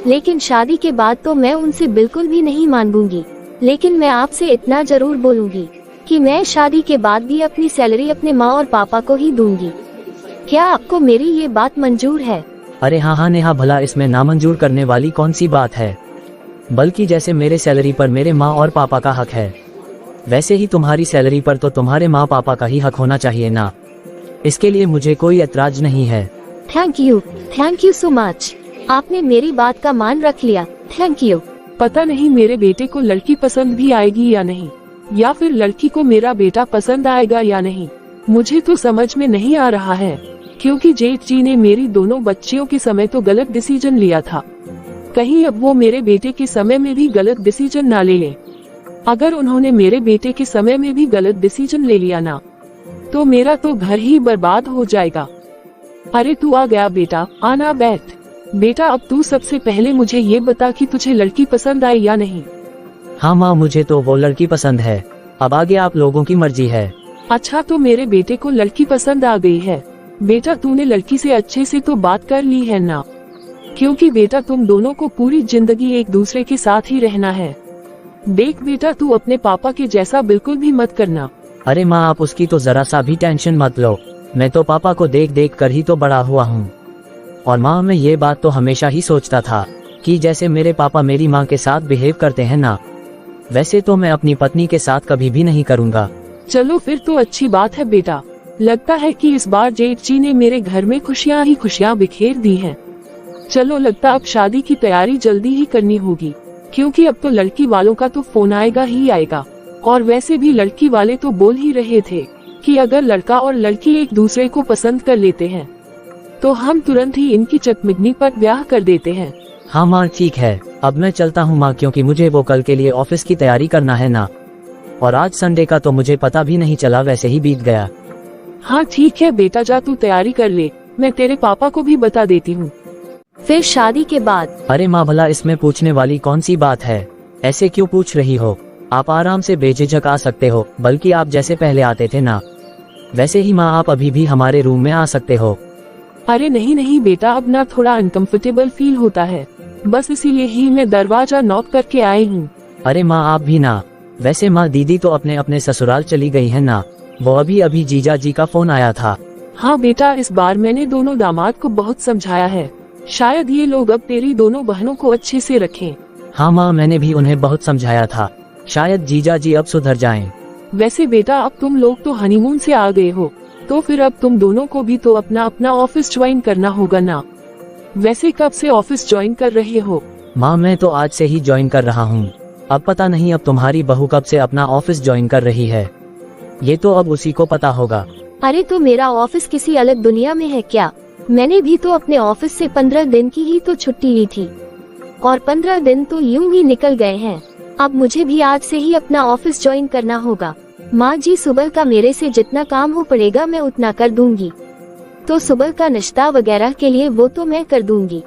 लेकिन शादी के बाद तो मैं उनसे बिल्कुल भी नहीं मांगूंगी। लेकिन मैं आपसे इतना जरूर बोलूंगी कि मैं शादी के बाद भी अपनी सैलरी अपने माँ और पापा को ही दूंगी। क्या आपको मेरी ये बात मंजूर है? अरे हाँ हाँ नेहा, भला इसमें नामंजूर करने वाली कौन सी बात है? बल्कि जैसे मेरे सैलरी पर मेरे माँ और पापा का हक है, वैसे ही तुम्हारी सैलरी पर तो तुम्हारे माँ पापा का ही हक होना चाहिए ना। इसके लिए मुझे कोई ऐतराज नहीं है। Thank you so much. आपने मेरी बात का मान रख लिया, थैंक यू। पता नहीं मेरे बेटे को लड़की पसंद भी आएगी या नहीं, या फिर लड़की को मेरा बेटा पसंद आएगा या नहीं, मुझे तो समझ में नहीं आ रहा है। क्योंकि जेठ जी ने मेरी दोनों बच्चियों के समय तो गलत डिसीजन लिया था, कहीं अब वो मेरे बेटे के समय में भी गलत डिसीजन ना ले लें। अगर उन्होंने मेरे बेटे के समय में भी गलत डिसीजन ले लिया ना, तो मेरा तो घर ही बर्बाद हो जाएगा। अरे तू आ गया बेटा, आना बैठ। बेटा अब तू सबसे पहले मुझे ये बता कि तुझे लड़की पसंद आई या नहीं। हाँ माँ, मुझे तो वो लड़की पसंद है, अब आगे आप लोगों की मर्जी है। अच्छा, तो मेरे बेटे को लड़की पसंद आ गई है। बेटा तूने लड़की से अच्छे से तो बात कर ली है ना? क्योंकि बेटा तुम दोनों को पूरी जिंदगी एक दूसरे के साथ ही रहना है। देख बेटा, तू अपने पापा के जैसा बिल्कुल भी मत करना। अरे माँ, आप उसकी तो जरा सा भी टेंशन मत लो, मैं तो पापा को देख देख कर ही तो बड़ा हुआ हूँ। और माँ, मैं ये बात तो हमेशा ही सोचता था कि जैसे मेरे पापा मेरी माँ के साथ बिहेव करते हैं ना, वैसे तो मैं अपनी पत्नी के साथ कभी भी नहीं करूँगा। चलो फिर तो अच्छी बात है बेटा। लगता है कि इस बार जेठ जी ने मेरे घर में खुशियाँ ही खुशियाँ बिखेर दी हैं। चलो, लगता अब शादी की तैयारी जल्दी ही करनी होगी, क्योंकि अब तो लड़की वालों का तो फोन आएगा ही आएगा। और वैसे भी लड़की वाले तो बोल ही रहे थे कि अगर लड़का और लड़की एक दूसरे को पसंद कर लेते हैं तो हम तुरंत ही इनकी चकमिगनी पर ब्याह कर देते हैं। हाँ माँ, ठीक है, अब मैं चलता हूँ माँ, क्योंकि मुझे वो कल के लिए ऑफिस की तैयारी करना है ना। और आज संडे का तो मुझे पता भी नहीं चला, वैसे ही बीत गया। हाँ ठीक है बेटा, जा तू तैयारी कर ले, मैं तेरे पापा को भी बता देती हूँ। फिर शादी के बाद। अरे माँ, भला इसमें पूछने वाली कौन सी बात है? ऐसे क्यों पूछ रही हो? आप आराम से बेझिझक आ सकते हो, बल्कि आप जैसे पहले आते थे ना, वैसे ही माँ आप अभी भी हमारे रूम में आ सकते हो। अरे नहीं नहीं बेटा, अब ना थोड़ा अनकंफर्टेबल फील होता है, बस इसीलिए ही मैं दरवाजा नॉक करके आई हूँ। अरे माँ आप भी ना। वैसे माँ दीदी तो अपने अपने ससुराल चली गई है ना, वो अभी अभी जीजा जी का फोन आया था। हाँ बेटा, इस बार मैंने दोनों दामाद को बहुत समझाया है, शायद ये लोग अब तेरी दोनों बहनों को अच्छे से रखें। हाँ माँ मैंने भी उन्हें बहुत समझाया था, शायद जीजा जी अब सुधर जाएं। वैसे बेटा, अब तुम लोग तो हनीमून से आ गए हो, तो फिर अब तुम दोनों को भी तो अपना अपना ऑफिस ज्वाइन करना होगा ना। वैसे कब से ऑफिस ज्वाइन कर रहे हो? माँ मैं तो आज से ही ज्वाइन कर रहा हूँ। अब पता नहीं अब तुम्हारी बहू कब से अपना ऑफिस ज्वाइन कर रही है, ये तो अब उसी को पता होगा। अरे तो मेरा ऑफिस किसी अलग दुनिया में है क्या? मैंने भी तो अपने ऑफिस से 15 दिन की ही तो छुट्टी ली थी, और 15 दिन तो यूं ही निकल गए हैं। अब मुझे भी आज से ही अपना ऑफिस ज्वाइन करना होगा। माँ जी, सुबह का मेरे से जितना काम हो पड़ेगा मैं उतना कर दूंगी, तो सुबह का नाश्ता वगैरह के लिए वो तो मैं कर दूंगी।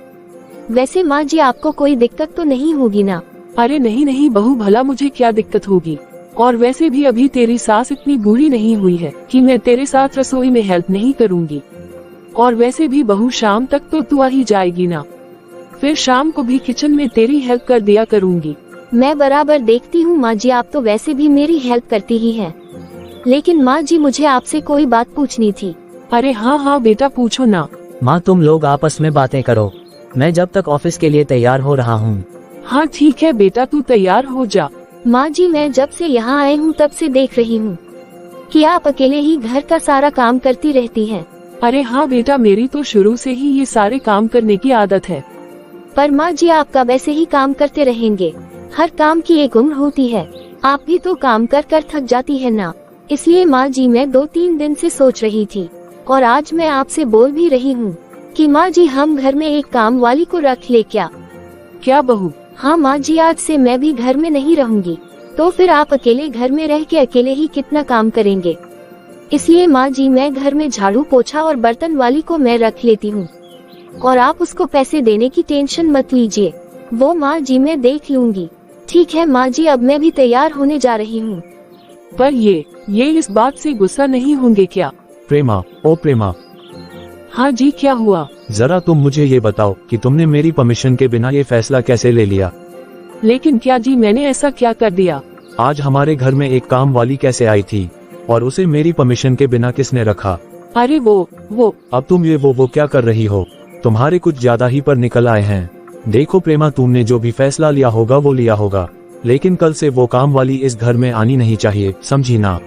वैसे माँ जी आपको कोई दिक्कत तो नहीं होगी ना? अरे नहीं नहीं बहू, भला मुझे क्या दिक्कत होगी, और वैसे भी अभी तेरी सास इतनी बुरी नहीं हुई है कि मैं तेरे साथ रसोई में हेल्प नहीं करूंगी। और वैसे भी बहू, शाम तक तो तू आ ही जाएगी ना, फिर शाम को भी किचन में तेरी हेल्प कर दिया करूंगी। मैं बराबर देखती हूँ माँ जी, आप तो वैसे भी मेरी हेल्प करती ही हैं। लेकिन माँ जी मुझे आपसे कोई बात पूछनी थी। अरे हाँ हाँ बेटा, पूछो ना। माँ तुम लोग आपस में बातें करो, मैं जब तक ऑफिस के लिए तैयार हो रहा हूँ। हाँ ठीक है बेटा, तू तैयार हो जा। माँ जी मैं जब से यहाँ आए हूँ तब से देख रही हूँ कि आप अकेले ही घर का सारा काम करती रहती हैं। अरे हाँ बेटा, मेरी तो शुरू से ही ये सारे काम करने की आदत है। पर माँ जी आपका वैसे ही काम करते रहेंगे, हर काम की एक उम्र होती है, आप भी तो काम कर कर थक जाती है ना। इसलिए माँ जी मैं 2-3 दिन से सोच रही थी, और आज मैं आपसे बोल भी रही हूँ कि माँ जी हम घर में एक काम वाली को रख ले क्या? क्या बहू? हाँ माँ जी, आज से मैं भी घर में नहीं रहूंगी, तो फिर आप अकेले घर में रह के अकेले ही कितना काम करेंगे। इसलिए माँ जी मैं घर में झाड़ू पोछा और बर्तन वाली को मैं रख लेती हूँ, और आप उसको पैसे देने की टेंशन मत लीजिए, वो माँ जी मैं देख लूंगी। ठीक है माँ जी, अब मैं भी तैयार होने जा रही हूँ। पर ये इस बात से गुस्सा नहीं होंगे क्या? प्रेमा, ओ प्रेमा, हाँ जी, क्या हुआ? जरा तुम मुझे ये बताओ कि तुमने मेरी परमिशन के बिना ये फैसला कैसे ले लिया? लेकिन क्या जी, मैंने ऐसा क्या कर दिया? आज हमारे घर में एक काम वाली कैसे आई थी, और उसे मेरी परमिशन के बिना किसने रखा? अरे वो अब तुम ये वो क्या कर रही हो? तुम्हारे कुछ ज्यादा ही पर निकल आए हैं। देखो प्रेमा, तुमने जो भी फैसला लिया होगा वो लिया होगा, लेकिन कल से वो काम वाली इस घर में आनी नहीं चाहिए, समझी ना?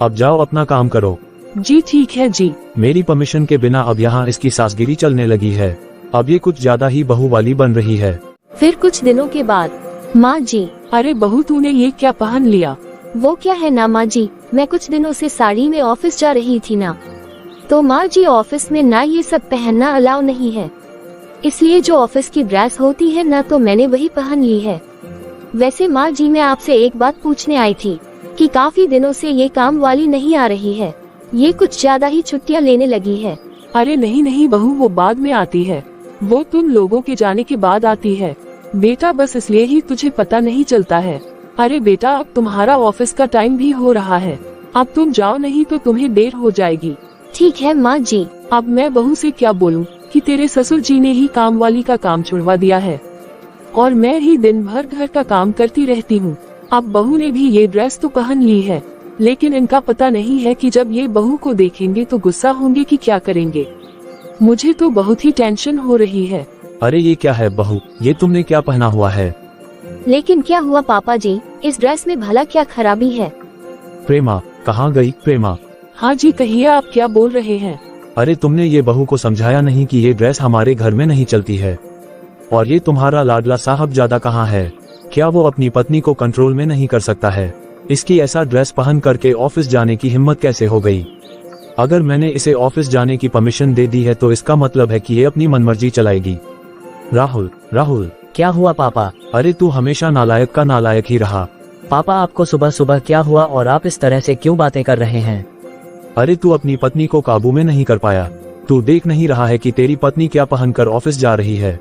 अब जाओ अपना काम करो। जी ठीक है जी। मेरी परमिशन के बिना अब यहाँ इसकी सासगिरी चलने लगी है, अब ये कुछ ज्यादा ही बहू वाली बन रही है। फिर कुछ दिनों के बाद, माँ जी। अरे बहू, तूने ये क्या पहन लिया? वो क्या है ना माँ जी, मैं कुछ दिनों से साड़ी में ऑफिस जा रही थी ना, तो माँ जी ऑफिस में ना ये सब पहनना अलाउ नहीं है, इसलिए जो ऑफिस की ड्रेस होती है ना तो मैंने वही पहन ली है। वैसे माँ जी मैं आपसे एक बात पूछने आई थी कि काफी दिनों से ये काम वाली नहीं आ रही है, ये कुछ ज्यादा ही छुट्टियाँ लेने लगी है। अरे नहीं नहीं बहू, वो बाद में आती है, वो तुम लोगों के जाने के बाद आती है बेटा, बस इसलिए ही तुझे पता नहीं चलता है। अरे बेटा, अब तुम्हारा ऑफिस का टाइम भी हो रहा है, अब तुम जाओ, नहीं तो तुम्हें देर हो जाएगी। ठीक है माँ जी। अब मैं बहू से क्या बोलूं कि तेरे ससुर जी ने ही काम वाली का काम छुड़वा दिया है, और मैं ही दिन भर घर का काम करती रहती हूँ। अब बहू ने भी ये ड्रेस तो पहन ली है, लेकिन इनका पता नहीं है कि जब ये बहू को देखेंगे तो गुस्सा होंगे कि क्या करेंगे। मुझे तो बहुत ही टेंशन हो रही है। अरे ये क्या है बहू, ये तुमने क्या पहना हुआ है? लेकिन क्या हुआ पापा जी, इस ड्रेस में भला क्या खराबी है? प्रेमा, कहाँ गई प्रेमा? हाँ जी कहिए, आप क्या बोल रहे हैं? अरे तुमने ये बहू को समझाया नहीं कि ये ड्रेस हमारे घर में नहीं चलती है, और ये तुम्हारा लाडला साहबजादा कहाँ है? क्या वो अपनी पत्नी को कंट्रोल में नहीं कर सकता है? इसकी ऐसा ड्रेस पहन करके ऑफिस जाने की हिम्मत कैसे हो गई? अगर मैंने इसे ऑफिस जाने की परमिशन दे दी है तो इसका मतलब है कि ये अपनी मनमर्जी चलाएगी। राहुल, क्या हुआ पापा? अरे तू हमेशा नालायक का नालायक ही रहा। पापा आपको सुबह सुबह क्या हुआ और आप इस तरह से क्यों बातें कर रहे हैं? अरे तू अपनी पत्नी को काबू में नहीं कर पाया, तू देख नहीं रहा है कि तेरी पत्नी क्या पहनकर ऑफिस जा रही है?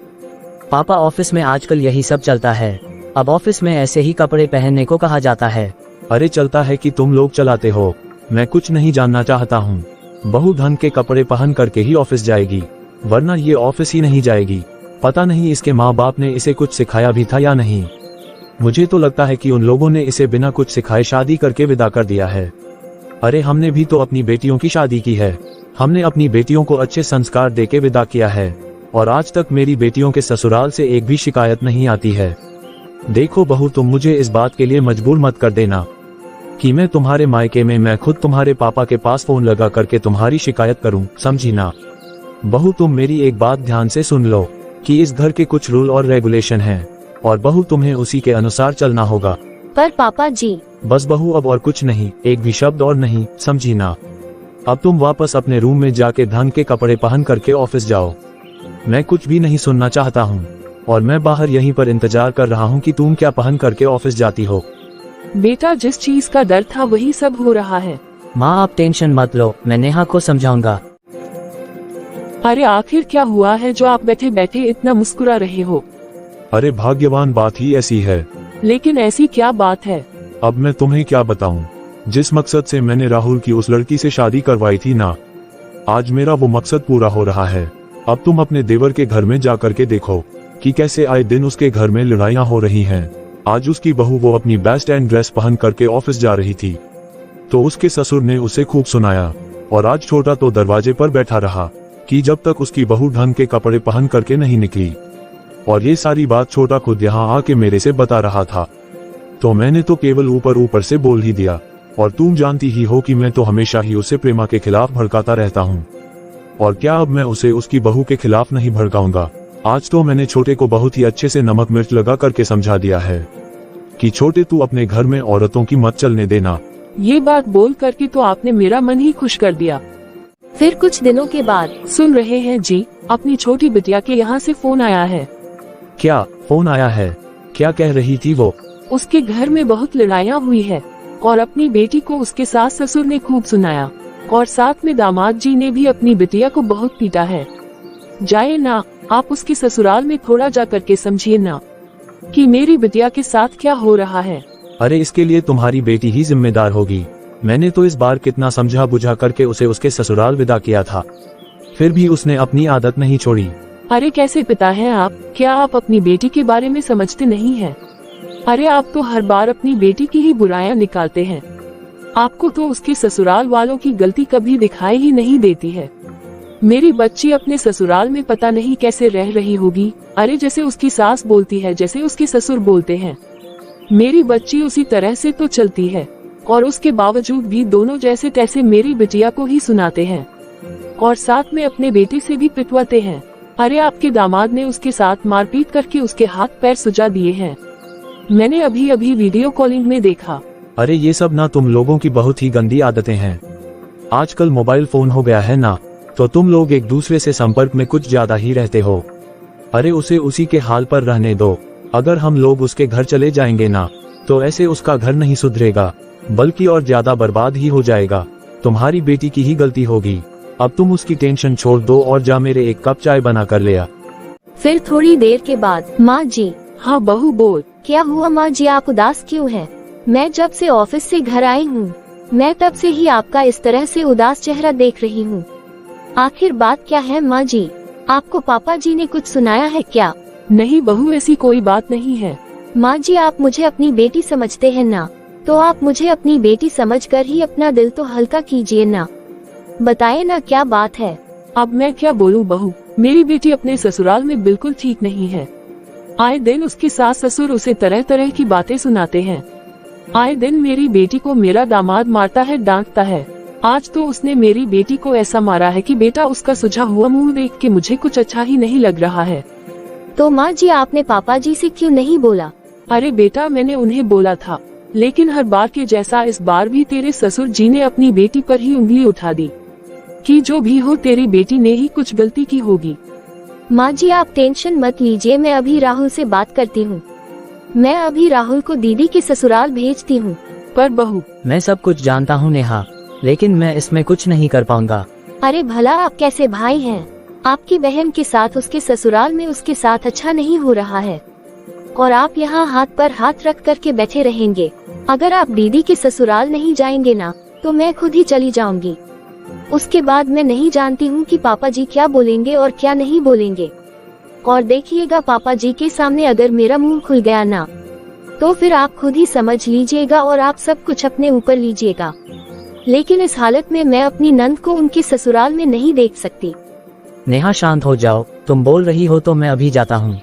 पापा ऑफिस में आजकल यही सब चलता है, अब ऑफिस में ऐसे ही कपड़े पहनने को कहा जाता है। अरे चलता है कि तुम लोग चलाते हो, मैं कुछ नहीं जानना चाहता हूँ। बहू ढंग के कपड़े पहन करके ही ऑफिस जाएगी, वरना ये ऑफिस ही नहीं जाएगी। पता नहीं इसके माँ बाप ने इसे कुछ सिखाया भी था या नहीं। मुझे तो लगता है कि उन लोगों ने इसे बिना कुछ सिखाए शादी करके विदा कर दिया है। अरे हमने भी तो अपनी बेटियों की शादी की है, हमने अपनी बेटियों को अच्छे संस्कार देके विदा किया है, और आज तक मेरी बेटियों के ससुराल से एक भी शिकायत नहीं आती है। देखो बहू, तुम मुझे इस बात के लिए मजबूर मत कर देना कि मैं तुम्हारे मायके में मैं खुद तुम्हारे पापा के पास फोन लगा करके तुम्हारी शिकायत करूं, समझी ना। बहू तुम मेरी एक बात ध्यान से सुन लो कि इस घर के कुछ रूल और रेगुलेशन हैं, और बहू तुम्हें उसी के अनुसार चलना होगा। पर पापा जी। बस बहू, अब और कुछ नहीं, एक भी शब्द और नहीं, समझी ना। अब तुम वापस अपने रूम में जाके ढंग के कपड़े पहन करके ऑफिस जाओ। मैं कुछ भी नहीं सुनना चाहता हूँ, और मैं बाहर यहीं पर इंतजार कर रहा हूँ कि तुम क्या पहन करके ऑफिस जाती हो। बेटा, जिस चीज का डर था वही सब हो रहा है। माँ आप टेंशन मत लो, मैं नेहा को समझाऊंगा। अरे आखिर क्या हुआ है जो आप बैठे बैठे इतना मुस्कुरा रहे हो? अरे भाग्यवान बात ही ऐसी है। लेकिन ऐसी क्या बात है? अब मैं तुम्हें क्या बताऊं, जिस मकसद से मैंने राहुल की उस लड़की से शादी करवाई थी ना, आज मेरा वो मकसद पूरा हो रहा है। अब तुम अपने देवर के घर में जा करके देखो कि कैसे आए दिन उसके घर में लड़ाइयाँ हो रही हैं। आज उसकी बहू वो अपनी बेस्ट एंड ड्रेस पहन करके ऑफिस जा रही थी, तो उसके ससुर ने उसे खूब सुनाया, और आज छोटा तो दरवाजे पर बैठा रहा कि जब तक उसकी बहू ढंग के कपड़े पहन करके नहीं निकली। और ये सारी बात छोटा खुद यहाँ आके मेरे से बता रहा था, तो मैंने तो केवल ऊपर ऊपर से बोल ही दिया। और तुम जानती ही हो कि मैं तो हमेशा ही उसे प्रेमा के खिलाफ भड़काता रहता हूँ, और क्या अब मैं उसे उसकी बहू के खिलाफ नहीं भड़काऊंगा। आज तो मैंने छोटे को बहुत ही अच्छे से नमक मिर्च लगा करके समझा दिया है कि छोटे तू अपने घर में औरतों की मत चलने देना। ये बात बोल करके तो आपने मेरा मन ही खुश कर दिया। फिर कुछ दिनों के बाद सुन रहे हैं जी, अपनी छोटी बिटिया के यहाँ से फोन आया है। क्या फोन आया है? क्या कह रही थी वो? उसके घर में बहुत लड़ाइयाँ हुई है, और अपनी बेटी को उसके सास ससुर ने खूब सुनाया, और साथ में दामाद जी ने भी अपनी बिटिया को बहुत पीटा है। जाए ना, आप उसके ससुराल में थोड़ा जा करके समझिए ना कि मेरी बिटिया के साथ क्या हो रहा है। अरे इसके लिए तुम्हारी बेटी ही जिम्मेदार होगी। मैंने तो इस बार कितना समझा बुझा करके उसे उसके ससुराल विदा किया था, फिर भी उसने अपनी आदत नहीं छोड़ी। अरे कैसे पिता हैं आप? क्या आप अपनी बेटी के बारे में समझते नहीं हैं? अरे आप तो हर बार अपनी बेटी की ही बुराइयां निकालते हैं। आपको तो उसके ससुराल वालों की गलती कभी दिखाई ही नहीं देती है। मेरी बच्ची अपने ससुराल में पता नहीं कैसे रह रही होगी। अरे जैसे उसकी सास बोलती है, जैसे उसके ससुर बोलते हैं, मेरी बच्ची उसी तरह से तो चलती है, और उसके बावजूद भी दोनों जैसे तैसे मेरी बिटिया को ही सुनाते हैं, और साथ में अपने बेटे से भी पिटवाते हैं। अरे आपके दामाद ने उसके साथ मारपीट करके उसके हाथ पैर सुजा दिए हैं। मैंने अभी अभी वीडियो कॉलिंग में देखा। अरे ये सब ना तुम लोगों की बहुत ही गंदी आदतें हैं। आजकल मोबाइल फोन हो गया है ना, तो तुम लोग एक दूसरे से संपर्क में कुछ ज्यादा ही रहते हो। अरे उसे उसी के हाल पर रहने दो। अगर हम लोग उसके घर चले जाएंगे ना, तो ऐसे उसका घर नहीं सुधरेगा, बल्कि और ज्यादा बर्बाद ही हो जाएगा। तुम्हारी बेटी की ही गलती होगी। अब तुम उसकी टेंशन छोड़ दो और जा मेरे एक कप चाय बना कर ले आ। फिर थोड़ी देर के बाद माँ जी। हाँ बहू बोल। क्या हुआ माँ जी, आप उदास क्यों हैं? मैं जब से ऑफिस से घर आई हूँ, मैं तब से ही आपका इस तरह से उदास चेहरा देख रही हूँ। आखिर बात क्या है माँ जी? आपको पापा जी ने कुछ सुनाया है क्या? नहीं बहू, ऐसी कोई बात नहीं है। माँ जी आप मुझे अपनी बेटी समझते हैं ना, तो आप मुझे अपनी बेटी समझकर ही अपना दिल तो हल्का कीजिए ना। बताइए ना क्या बात है। अब मैं क्या बोलूं बहू, मेरी बेटी अपने ससुराल में बिल्कुल ठीक नहीं है। आए दिन उसकी सास ससुर उसे तरह तरह की बातें सुनाते हैं। आए दिन मेरी बेटी को मेरा दामाद मारता है, डांटता है। आज तो उसने मेरी बेटी को ऐसा मारा है कि बेटा उसका सुझा हुआ मुंह देख के मुझे कुछ अच्छा ही नहीं लग रहा है। तो माँ जी आपने पापा जी से क्यों नहीं बोला? अरे बेटा मैंने उन्हें बोला था, लेकिन हर बार के जैसा इस बार भी तेरे ससुर जी ने अपनी बेटी पर ही उंगली उठा दी कि जो भी हो तेरी बेटी ने ही कुछ गलती की होगी। माँ जी आप टेंशन मत लीजिए, मैं अभी राहुल से बात करती हूँ। मैं अभी राहुल को दीदी के ससुराल भेजती हूँ। पर बहू, मैं सब कुछ जानता हूँ नेहा, लेकिन मैं इसमें कुछ नहीं कर पाऊंगा। अरे भला आप कैसे भाई हैं? आपकी बहन के साथ उसके ससुराल में उसके साथ अच्छा नहीं हो रहा है, और आप यहाँ हाथ पर हाथ रख करके बैठे रहेंगे। अगर आप दीदी के ससुराल नहीं जाएंगे ना, तो मैं खुद ही चली जाऊंगी। उसके बाद मैं नहीं जानती हूँ कि पापा जी क्या बोलेंगे और क्या नहीं बोलेंगे। और देखिएगा पापा जी के सामने अगर मेरा मुंह खुल गया ना, तो फिर आप खुद ही समझ लीजिएगा और आप सब कुछ अपने ऊपर लीजिएगा। लेकिन इस हालत में मैं अपनी नंद को उनके ससुराल में नहीं देख सकती। नेहा शांत हो जाओ, तुम बोल रही हो तो मैं अभी जाता हूँ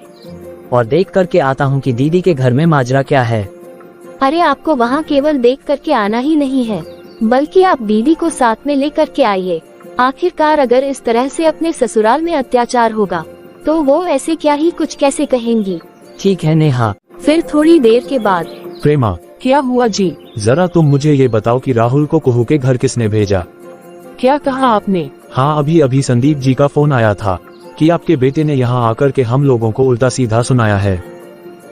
और देख करके आता हूँ कि दीदी के घर में माजरा क्या है। अरे आपको वहाँ केवल देख करके आना ही नहीं है, बल्कि आप दीदी को साथ में लेकर के आइए। आखिरकार अगर इस तरह से अपने ससुराल में अत्याचार होगा तो वो ऐसे क्या ही कुछ कैसे कहेंगी। ठीक है नेहा। फिर थोड़ी देर के बाद, प्रेमा, क्या हुआ जी? जरा तुम मुझे ये बताओ कि राहुल को कुहू के घर किसने भेजा? क्या कहा आपने? हाँ, अभी अभी संदीप जी का फोन आया था कि आपके बेटे ने यहाँ आकर के हम लोगों को उल्टा सीधा सुनाया है।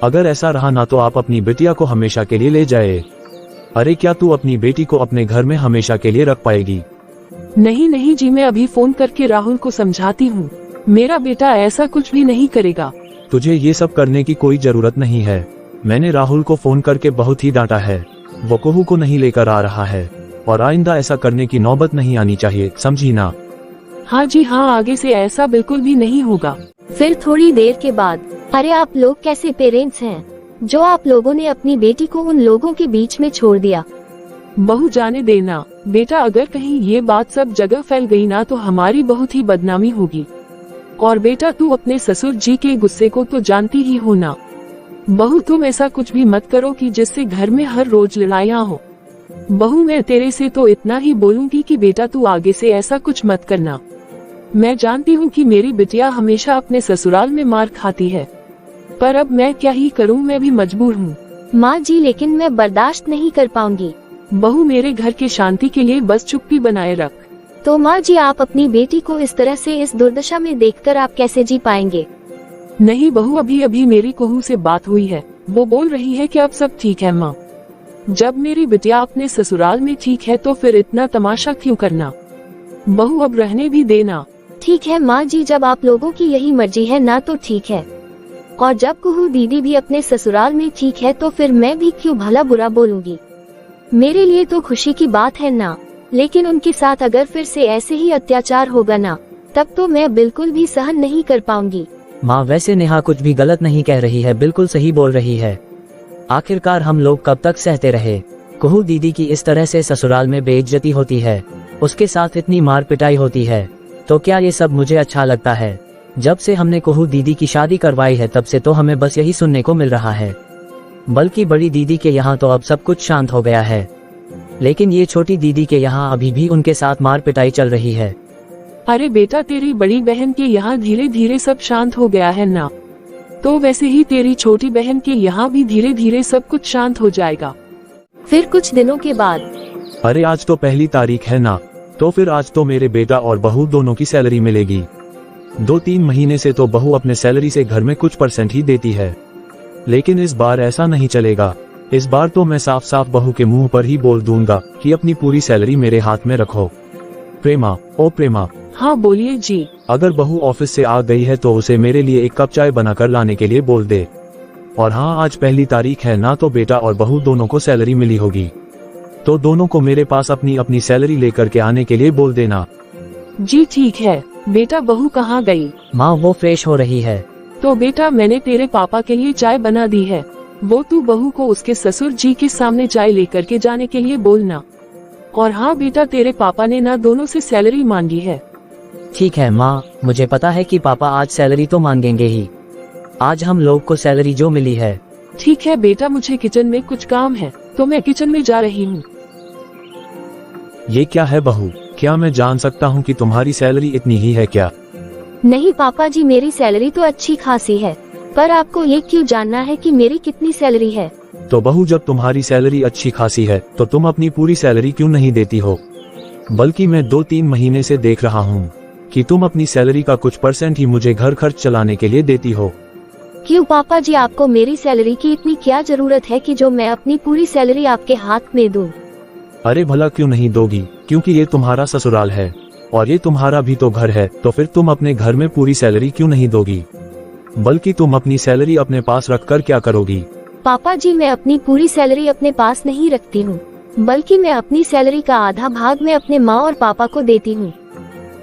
अगर ऐसा रहा ना तो आप अपनी बेटिया को हमेशा के लिए ले जाए। अरे क्या तू अपनी बेटी को अपने घर में हमेशा के लिए रख पाएगी? नहीं नहीं जी, मैं अभी फोन करके राहुल को समझाती हूँ। मेरा बेटा ऐसा कुछ भी नहीं करेगा। तुझे ये सब करने की कोई जरूरत नहीं है। मैंने राहुल को फोन करके बहुत ही डांटा है। वो कुहू को नहीं लेकर आ रहा है और आइंदा ऐसा करने की नौबत नहीं आनी चाहिए, समझी ना? हाँ जी हाँ, आगे से ऐसा बिल्कुल भी नहीं होगा। फिर थोड़ी देर के बाद, अरे आप लोग कैसे पेरेंट्स हैं जो आप लोगों ने अपनी बेटी को उन लोगों के बीच में छोड़ दिया। बहू जाने देना बेटा, अगर कहीं ये बात सब जगह फैल गई ना तो हमारी बहुत ही बदनामी होगी। और बेटा तू अपने ससुर जी के गुस्से को तो जानती ही हो ना। बहू तुम ऐसा कुछ भी मत करो कि जिससे घर में हर रोज लड़ाइयाँ हो। बहू मैं तेरे से तो इतना ही बोलूंगी कि बेटा तू आगे से ऐसा कुछ मत करना। मैं जानती हूँ कि मेरी बिटिया हमेशा अपने ससुराल में मार खाती है, पर अब मैं क्या ही करूँ, मैं भी मजबूर हूँ। माँ जी लेकिन मैं बर्दाश्त नहीं कर पाऊंगी। बहू मेरे घर की शांति के लिए बस चुप्पी बनाए रख। तो माँ जी आप अपनी बेटी को इस तरह से इस दुर्दशा में देखकर आप कैसे जी पाएंगे? नहीं बहू, अभी अभी मेरी कुहू से बात हुई है, वो बोल रही है कि अब सब ठीक है माँ। जब मेरी बिटिया अपने ससुराल में ठीक है तो फिर इतना तमाशा क्यों करना। बहू अब रहने भी देना। ठीक है माँ जी, जब आप लोगों की यही मर्जी है ना तो ठीक है। और जब कुहू दीदी भी अपने ससुराल में ठीक है तो फिर मैं भी क्यों भला बुरा बोलूंगी। मेरे लिए तो खुशी की बात है ना, लेकिन उनके साथ अगर फिर से ऐसे ही अत्याचार होगा ना, तब तो मैं बिल्कुल भी सहन नहीं कर पाऊंगी। माँ वैसे नेहा कुछ भी गलत नहीं कह रही है, बिल्कुल सही बोल रही है। आखिरकार हम लोग कब तक सहते रहे। कुहू दीदी की इस तरह से ससुराल में बेइज्जती होती है, उसके साथ इतनी मार पिटाई होती है, तो क्या ये सब मुझे अच्छा लगता है? जब से हमने कुहू दीदी की शादी करवाई है तब से तो हमें बस यही सुनने को मिल रहा है। बल्कि बड़ी दीदी के यहाँ तो अब सब कुछ शांत हो गया है, लेकिन ये छोटी दीदी के यहाँ अभी भी उनके साथ मार पिटाई चल रही है। अरे बेटा, तेरी बड़ी बहन के यहाँ धीरे धीरे सब शांत हो गया है ना, तो वैसे ही तेरी छोटी बहन के यहाँ भी धीरे धीरे सब कुछ शांत हो जाएगा। फिर कुछ दिनों के बाद, अरे आज तो 1 तारीख है ना, तो फिर आज तो मेरे बेटा और बहू दोनों की सैलरी मिलेगी। 2-3 महीने से तो बहू अपने सैलरी से घर में कुछ % ही देती है, लेकिन इस बार ऐसा नहीं चलेगा। इस बार तो मैं साफ साफ बहू के मुंह पर ही बोल दूंगा कि अपनी पूरी सैलरी मेरे हाथ में रखो। प्रेमा, ओ प्रेमा। हाँ बोलिए जी। अगर बहू ऑफिस से आ गई है तो उसे मेरे लिए 1 कप चाय बनाकर लाने के लिए बोल दे। और हाँ, आज 1 तारीख है ना, तो बेटा और बहू दोनों को सैलरी मिली होगी, तो दोनों को मेरे पास अपनी अपनी सैलरी लेकर के आने के लिए बोल देना। जी ठीक है। बेटा बहू कहाँ गई? माँ वो फ्रेश हो रही है। तो बेटा मैंने तेरे पापा के लिए चाय बना दी है, वो तू बहू को उसके ससुर जी के सामने चाय लेकर के जाने के लिए बोलना। और हाँ बेटा, तेरे पापा ने ना दोनों से सैलरी मांगी है। ठीक है माँ, मुझे पता है कि पापा आज सैलरी तो मांगेंगे ही। आज हम लोग को सैलरी जो मिली है। ठीक है बेटा, मुझे किचन में कुछ काम है तो मैं किचन में जा रही हूँ। ये क्या है बहू, क्या मैं जान सकता हूँ कि तुम्हारी सैलरी इतनी ही है क्या? नहीं पापा जी, मेरी सैलरी तो अच्छी खासी है, पर आपको ये क्यों जानना है कि मेरी कितनी सैलरी है? तो बहू, जब तुम्हारी सैलरी अच्छी खासी है तो तुम अपनी पूरी सैलरी क्यों नहीं देती हो? बल्कि मैं 2-3 महीने से देख रहा हूँ कि तुम अपनी सैलरी का कुछ % ही मुझे घर खर्च चलाने के लिए देती हो। क्यों पापा जी, आपको मेरी सैलरी की इतनी क्या जरूरत है कि जो मैं अपनी पूरी सैलरी आपके हाथ में दूं? अरे भला क्यों नहीं दोगी, क्योंकि ये तुम्हारा ससुराल है और ये तुम्हारा भी तो घर है, तो फिर तुम अपने घर में पूरी सैलरी क्यों नहीं दोगी? बल्कि तुम अपनी सैलरी अपने पास रखकर क्या करोगी? पापा जी, मैं अपनी पूरी सैलरी अपने पास नहीं रखती हूँ। बल्कि मैं अपनी सैलरी का आधा भाग मैं अपने माँ और पापा को देती हूँ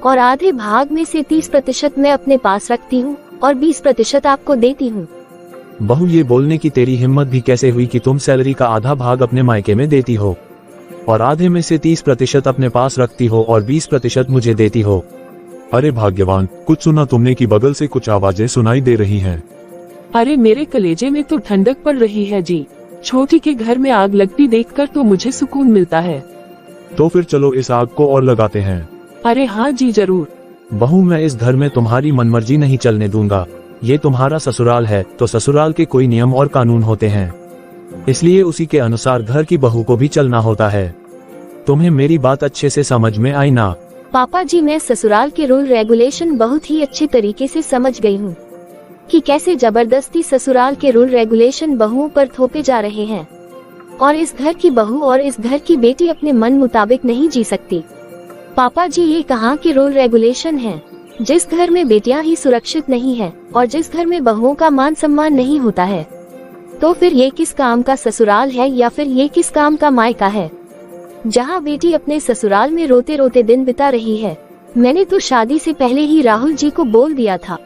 और आधे भाग में से 30% मैं अपने पास रखती हूँ और 20% आपको देती हूँ। बहू, ये बोलने की तेरी हिम्मत भी कैसे हुई कि तुम सैलरी का आधा भाग अपने मायके में देती हो और आधे में से 30% अपने पास रखती हो और 20% मुझे देती हो? अरे भाग्यवान, कुछ सुना तुमने कि बगल से कुछ आवाजें सुनाई दे रही हैं। अरे मेरे कलेजे में तो ठंडक पड़ रही है जी। छोटी के घर में आग लगती देखकर तो मुझे सुकून मिलता है। तो फिर चलो इस आग को और लगाते हैं। अरे हाँ जी जरूर। बहू, मैं इस घर में तुम्हारी मनमर्जी नहीं चलने दूंगा। ये तुम्हारा ससुराल है तो ससुराल के कोई नियम और कानून होते हैं, इसलिए उसी के अनुसार घर की बहू को भी चलना होता है। तुम्हें मेरी बात अच्छे से समझ में आई ना? पापा जी, मैं ससुराल के रूल रेगुलेशन बहुत ही अच्छे तरीके से समझ गई हूँ कि कैसे जबरदस्ती ससुराल के रूल रेगुलेशन बहुओं पर थोपे जा रहे हैं और इस घर की बहू और इस घर की बेटी अपने मन मुताबिक नहीं जी सकती। पापा जी, ये कहाँ के रूल रेगुलेशन हैं? जिस घर में बेटियां ही सुरक्षित नहीं है और जिस घर में बहुओं का मान सम्मान नहीं होता है, तो फिर ये किस काम का ससुराल है या फिर ये किस काम का मायका है जहाँ बेटी अपने ससुराल में रोते रोते दिन बिता रही है। मैंने तो शादी से पहले ही राहुल जी को बोल दिया था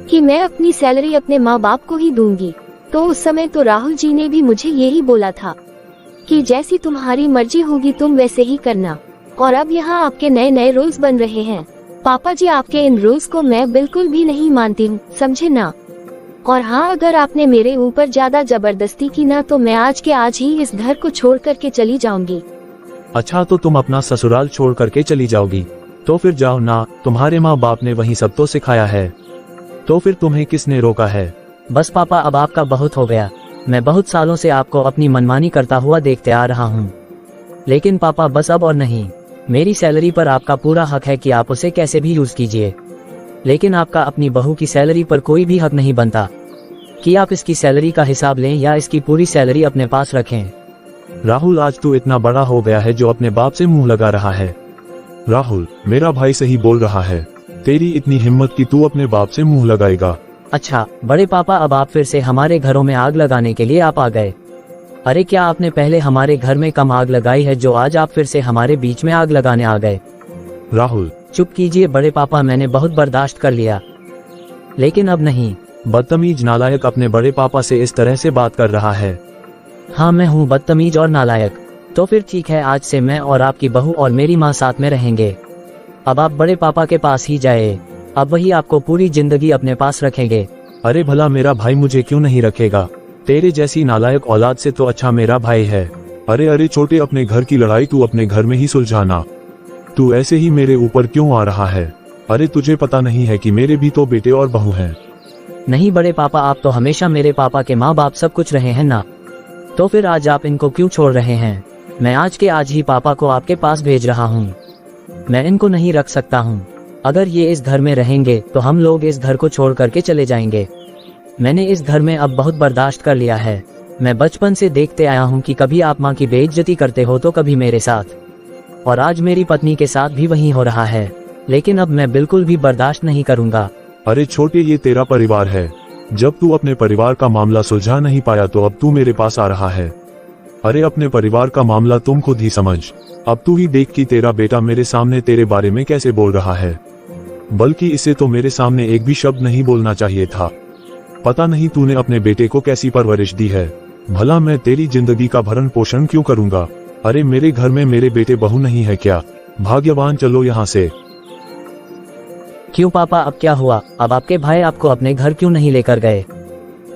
कि मैं अपनी सैलरी अपने माँ बाप को ही दूंगी, तो उस समय तो राहुल जी ने भी मुझे यही बोला था कि जैसी तुम्हारी मर्जी होगी तुम वैसे ही करना। और अब यहाँ आपके नए नए रूल्स बन रहे हैं। पापा जी, आपके इन रूल्स को मैं बिल्कुल भी नहीं मानती हूँ, समझे ना? और हाँ, अगर आपने मेरे ऊपर ज्यादा जबरदस्ती की ना तो मैं आज के आज ही इस घर को छोड़ करके चली जाऊंगी। अच्छा, तो तुम अपना ससुराल छोड़ करके चली जाओगी? तो फिर जाओ ना, तुम्हारे माँ बाप ने वही सब तो सिखाया है, तो फिर तुम्हें किसने रोका है? बस पापा, अब आपका बहुत हो गया। मैं बहुत सालों से आपको अपनी मनमानी करता हुआ देखते आ रहा हूँ, लेकिन पापा बस अब और नहीं। मेरी सैलरी पर आपका पूरा हक है कि आप उसे कैसे भी यूज कीजिए, लेकिन आपका अपनी बहू की सैलरी पर कोई भी हक नहीं बनता कि आप इसकी सैलरी का हिसाब लें या इसकी पूरी सैलरी अपने पास रखें। राहुल, आज तू इतना बड़ा हो गया है जो अपने बाप से मुंह लगा रहा है। राहुल, मेरा भाई सही बोल रहा है। तेरी इतनी हिम्मत कि तू अपने बाप से मुंह लगाएगा। अच्छा बड़े पापा, अब आप फिर से हमारे घरों में आग लगाने के लिए आप आ गए। अरे क्या आपने पहले हमारे घर में कम आग लगाई है जो आज आप फिर से हमारे बीच में आग लगाने आ गए? राहुल, चुप कीजिए बड़े पापा, मैंने बहुत बर्दाश्त कर लिया, लेकिन अब नहीं। बदतमीज नालायक अपने बड़े पापा से इस तरह से बात कर रहा है। हाँ, मैं हूँ बदतमीज और नालायक। तो फिर ठीक है, आज से मैं और आपकी बहू और मेरी माँ साथ में रहेंगे। अब आप बड़े पापा के पास ही जाए, अब वही आपको पूरी जिंदगी अपने पास रखेंगे। अरे भला मेरा भाई मुझे क्यों नहीं रखेगा? तेरे जैसी नालायक औलाद से तो अच्छा मेरा भाई है। अरे छोटे, अपने घर की लड़ाई तू अपने घर में ही सुलझाना। तू ऐसे ही मेरे ऊपर क्यों आ रहा है? अरे तुझे पता नहीं है कि मेरे भी तो बेटे और बहू हैं। नहीं बड़े पापा, आप तो हमेशा मेरे पापा के माँ बाप सब कुछ रहे हैं ना, तो फिर आज आप इनको क्यों छोड़ रहे हैं? मैं आज के आज ही पापा को आपके पास भेज रहा हूँ। मैं इनको नहीं रख सकता हूँ। अगर ये इस घर में रहेंगे तो हम लोग इस घर को छोड़ करके चले जाएंगे। मैंने इस घर में अब बहुत बर्दाश्त कर लिया है। मैं बचपन से देखते आया हूँ कि कभी आप माँ की बेइज्जती करते हो तो कभी मेरे साथ, और आज मेरी पत्नी के साथ भी वही हो रहा है, लेकिन अब मैं बिल्कुल भी बर्दाश्त नहीं करूँगा। अरे छोटे, ये तेरा परिवार है। जब तू अपने परिवार का मामला सुलझा नहीं पाया तो अब तू मेरे पास आ रहा है। अरे अपने परिवार का मामला तुम खुद ही समझ। अब तू ही देख कि तेरा बेटा मेरे सामने तेरे बारे में कैसे बोल रहा है, बल्कि इसे तो मेरे सामने एक भी शब्द नहीं बोलना चाहिए था। पता नहीं तूने अपने बेटे को कैसी परवरिश दी है। भला मैं तेरी जिंदगी का भरण पोषण क्यों करूंगा? अरे मेरे घर में मेरे बेटे बहू नहीं है क्या? भाग्यवान, चलो यहाँ से। क्यों पापा, अब क्या हुआ? अब आपके भाई आपको अपने घर क्यों नहीं लेकर गए?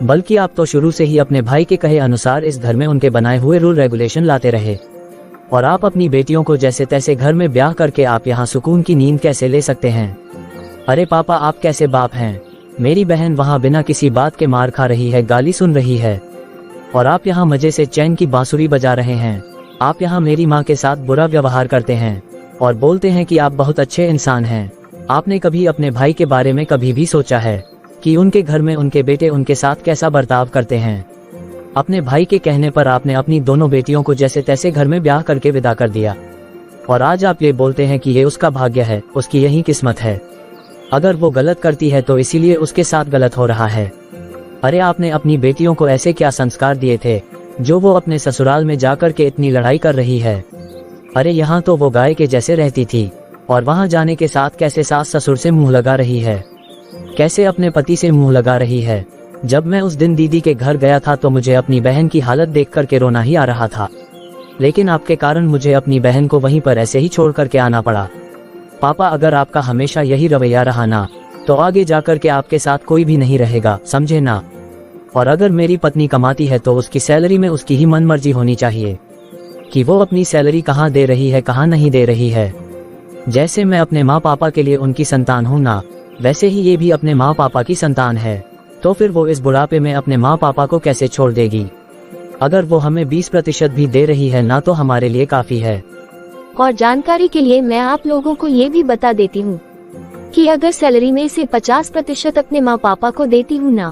बल्कि आप तो शुरू से ही अपने भाई के कहे अनुसार इस घर में उनके बनाए हुए रूल रेगुलेशन लाते रहे, और आप अपनी बेटियों को जैसे तैसे घर में ब्याह करके आप यहाँ सुकून की नींद कैसे ले सकते हैं? अरे पापा, आप कैसे बाप हैं? मेरी बहन वहाँ बिना किसी बात के मार खा रही है, गाली सुन रही है, और आप यहाँ मजे से चैन की बांसुरी बजा रहे हैं। आप यहाँ मेरी माँ के साथ बुरा व्यवहार करते हैं और बोलते हैं कि आप बहुत अच्छे इंसान हैं। आपने कभी अपने भाई के बारे में कभी भी सोचा है कि उनके घर में उनके बेटे उनके साथ कैसा बर्ताव करते हैं? अपने भाई के कहने पर आपने अपनी दोनों बेटियों को जैसे तैसे घर में ब्याह करके विदा कर दिया, और आज आप ये बोलते हैं कि ये उसका भाग्य है, उसकी यही किस्मत है। अगर वो गलत करती है तो इसीलिए उसके साथ गलत हो रहा है। अरे आपने अपनी बेटियों को ऐसे क्या संस्कार दिए थे जो वो अपने ससुराल में जाकर के इतनी लड़ाई कर रही है। अरे यहाँ तो वो गाय के जैसे रहती थी, और वहाँ जाने के साथ कैसे सास ससुर से मुंह लगा रही है, कैसे अपने पति से मुंह लगा रही है। जब मैं उस दिन दीदी के घर गया था तो मुझे अपनी बहन की हालत देख करके रोना ही आ रहा था, लेकिन आपके कारण मुझे अपनी बहन को वहीं पर ऐसे ही छोड़ करके आना पड़ा। पापा, अगर आपका हमेशा यही रवैया रहा ना, तो आगे जाकर के आपके साथ कोई भी नहीं रहेगा, समझे ना। और अगर मेरी पत्नी कमाती है तो उसकी सैलरी में उसकी ही मनमर्जी होनी चाहिए कि वो अपनी सैलरी कहाँ दे रही है, कहाँ नहीं दे रही है। जैसे मैं अपने माँ पापा के लिए उनकी संतान हूँ ना, वैसे ही ये भी अपने माँ पापा की संतान है। तो फिर वो इस बुढ़ापे में अपने माँ पापा को कैसे छोड़ देगी। अगर वो हमें 20% भी दे रही है ना, तो हमारे लिए काफी है। और जानकारी के लिए मैं आप लोगों को ये भी बता देती हूँ कि अगर सैलरी में से 50% अपने माँ पापा को देती हूँ ना,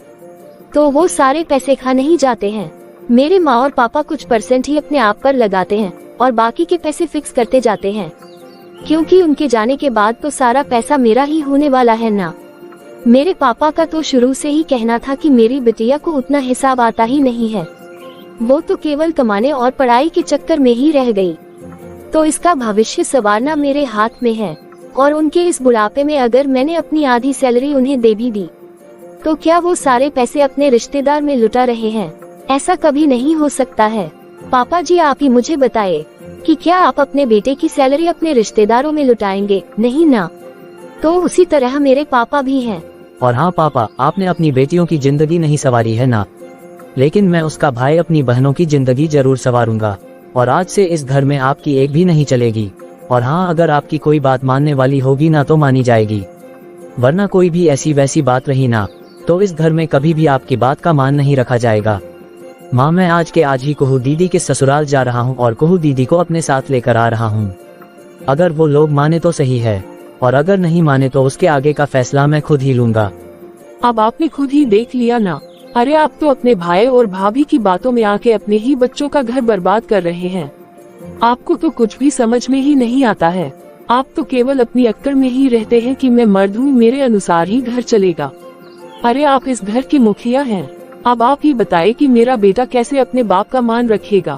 तो वो सारे पैसे खा नहीं जाते हैं। मेरे माँ और पापा कुछ % ही अपने आप पर लगाते हैं और बाकी के पैसे फिक्स करते जाते हैं, क्योंकि उनके जाने के बाद तो सारा पैसा मेरा ही होने वाला है ना। मेरे पापा का तो शुरू से ही कहना था कि मेरी बिटिया को उतना हिसाब आता ही नहीं है, वो तो केवल कमाने और पढ़ाई के चक्कर में ही रह गई। तो इसका भविष्य संवारना मेरे हाथ में है, और उनके इस बुढ़ापे में अगर मैंने अपनी आधी सैलरी उन्हें दे भी दी, तो क्या वो सारे पैसे अपने रिश्तेदार में लुटा रहे हैं? ऐसा कभी नहीं हो सकता है। पापा जी, आप ही मुझे बताइए कि क्या आप अपने बेटे की सैलरी अपने रिश्तेदारों में लुटाएंगे? नहीं ना। तो उसी तरह मेरे पापा भी हैं। और हाँ पापा, आपने अपनी बेटियों की जिंदगी नहीं संवारी है ना, लेकिन मैं उसका भाई अपनी बहनों की जिंदगी जरूर संवारूंगा। और आज से इस घर में आपकी एक भी नहीं चलेगी। और हाँ, अगर आपकी कोई बात मानने वाली होगी ना तो मानी जाएगी, वरना कोई भी ऐसी वैसी बात रही ना, तो इस घर में कभी भी आपकी बात का मान नहीं रखा जाएगा। माँ, मैं आज के आज ही कुहू दीदी के ससुराल जा रहा हूँ और कुहू दीदी को अपने साथ लेकर आ रहा हूँ। अगर वो लोग माने तो सही है, और अगर नहीं माने तो उसके आगे का फैसला मैं खुद ही लूंगा। अब आपने खुद ही देख लिया ना। अरे आप तो अपने भाई और भाभी की बातों में आके अपने ही बच्चों का घर बर्बाद कर रहे हैं। आपको तो कुछ भी समझ में ही नहीं आता है। आप तो केवल अपनी अक्कड़ में ही रहते हैं कि मैं मर्द हूँ, मेरे अनुसार ही घर चलेगा। अरे आप इस घर के मुखिया हैं। अब आप ही बताएं कि मेरा बेटा कैसे अपने बाप का मान रखेगा।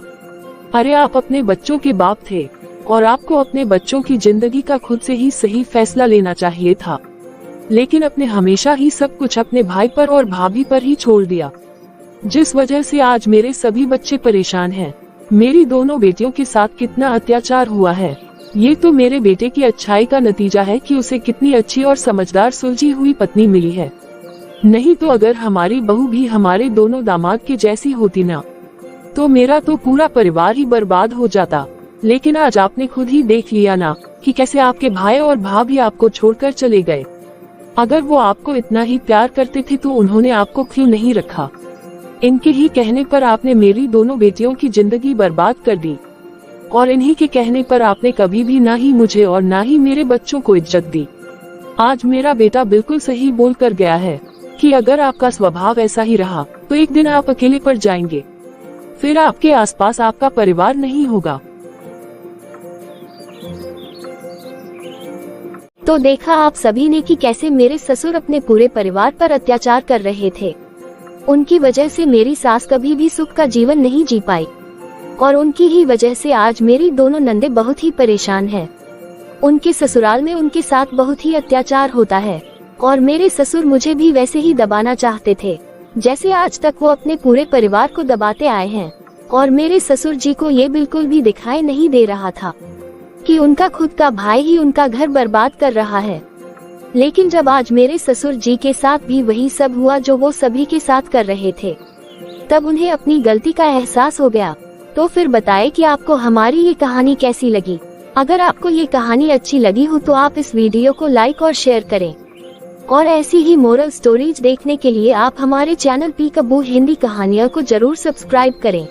अरे आप अपने बच्चों के बाप थे, और आपको अपने बच्चों की जिंदगी का खुद से ही सही फैसला लेना चाहिए था, लेकिन अपने हमेशा ही सब कुछ अपने भाई पर और भाभी पर ही छोड़ दिया, जिस वजह से आज मेरे सभी बच्चे परेशान हैं। मेरी दोनों बेटियों के साथ कितना अत्याचार हुआ है, ये तो मेरे बेटे की अच्छाई का नतीजा है कि उसे कितनी अच्छी और समझदार सुलझी हुई पत्नी मिली है। नहीं तो अगर हमारी बहू भी हमारे दोनों दामाद के जैसी होती ना, तो मेरा तो पूरा परिवार ही बर्बाद हो जाता। लेकिन आज आपने खुद ही देख लिया ना कि कैसे आपके भाई और भाभी आपको छोड़कर चले गए। अगर वो आपको इतना ही प्यार करते थे तो उन्होंने आपको क्यों नहीं रखा? इनके ही कहने पर आपने मेरी दोनों बेटियों की जिंदगी बर्बाद कर दी, और इन्हीं के कहने पर आपने कभी भी ना ही मुझे और ना ही मेरे बच्चों को इज्जत दी। आज मेरा बेटा बिल्कुल सही बोल कर गया है कि अगर आपका स्वभाव ऐसा ही रहा तो एक दिन आप अकेले पड़ जाएंगे, फिर आपके आसपास आपका परिवार नहीं होगा। तो देखा आप सभी ने कि कैसे मेरे ससुर अपने पूरे परिवार पर अत्याचार कर रहे थे। उनकी वजह से मेरी सास कभी भी सुख का जीवन नहीं जी पाई, और उनकी ही वजह से आज मेरी दोनों नंदे बहुत ही परेशान हैं। उनके ससुराल में उनके साथ बहुत ही अत्याचार होता है, और मेरे ससुर मुझे भी वैसे ही दबाना चाहते थे जैसे आज तक वो अपने पूरे परिवार को दबाते आए हैं। और मेरे ससुर जी को ये बिल्कुल भी दिखाई नहीं दे रहा था कि उनका खुद का भाई ही उनका घर बर्बाद कर रहा है। लेकिन जब आज मेरे ससुर जी के साथ भी वही सब हुआ जो वो सभी के साथ कर रहे थे, तब उन्हें अपनी गलती का एहसास हो गया। तो फिर बताएं कि आपको हमारी ये कहानी कैसी लगी। अगर आपको ये कहानी अच्छी लगी हो तो आप इस वीडियो को लाइक और शेयर करें, और ऐसी ही मोरल स्टोरीज देखने के लिए आप हमारे चैनल पीकाबू हिंदी कहानियाँ को जरूर सब्सक्राइब करें।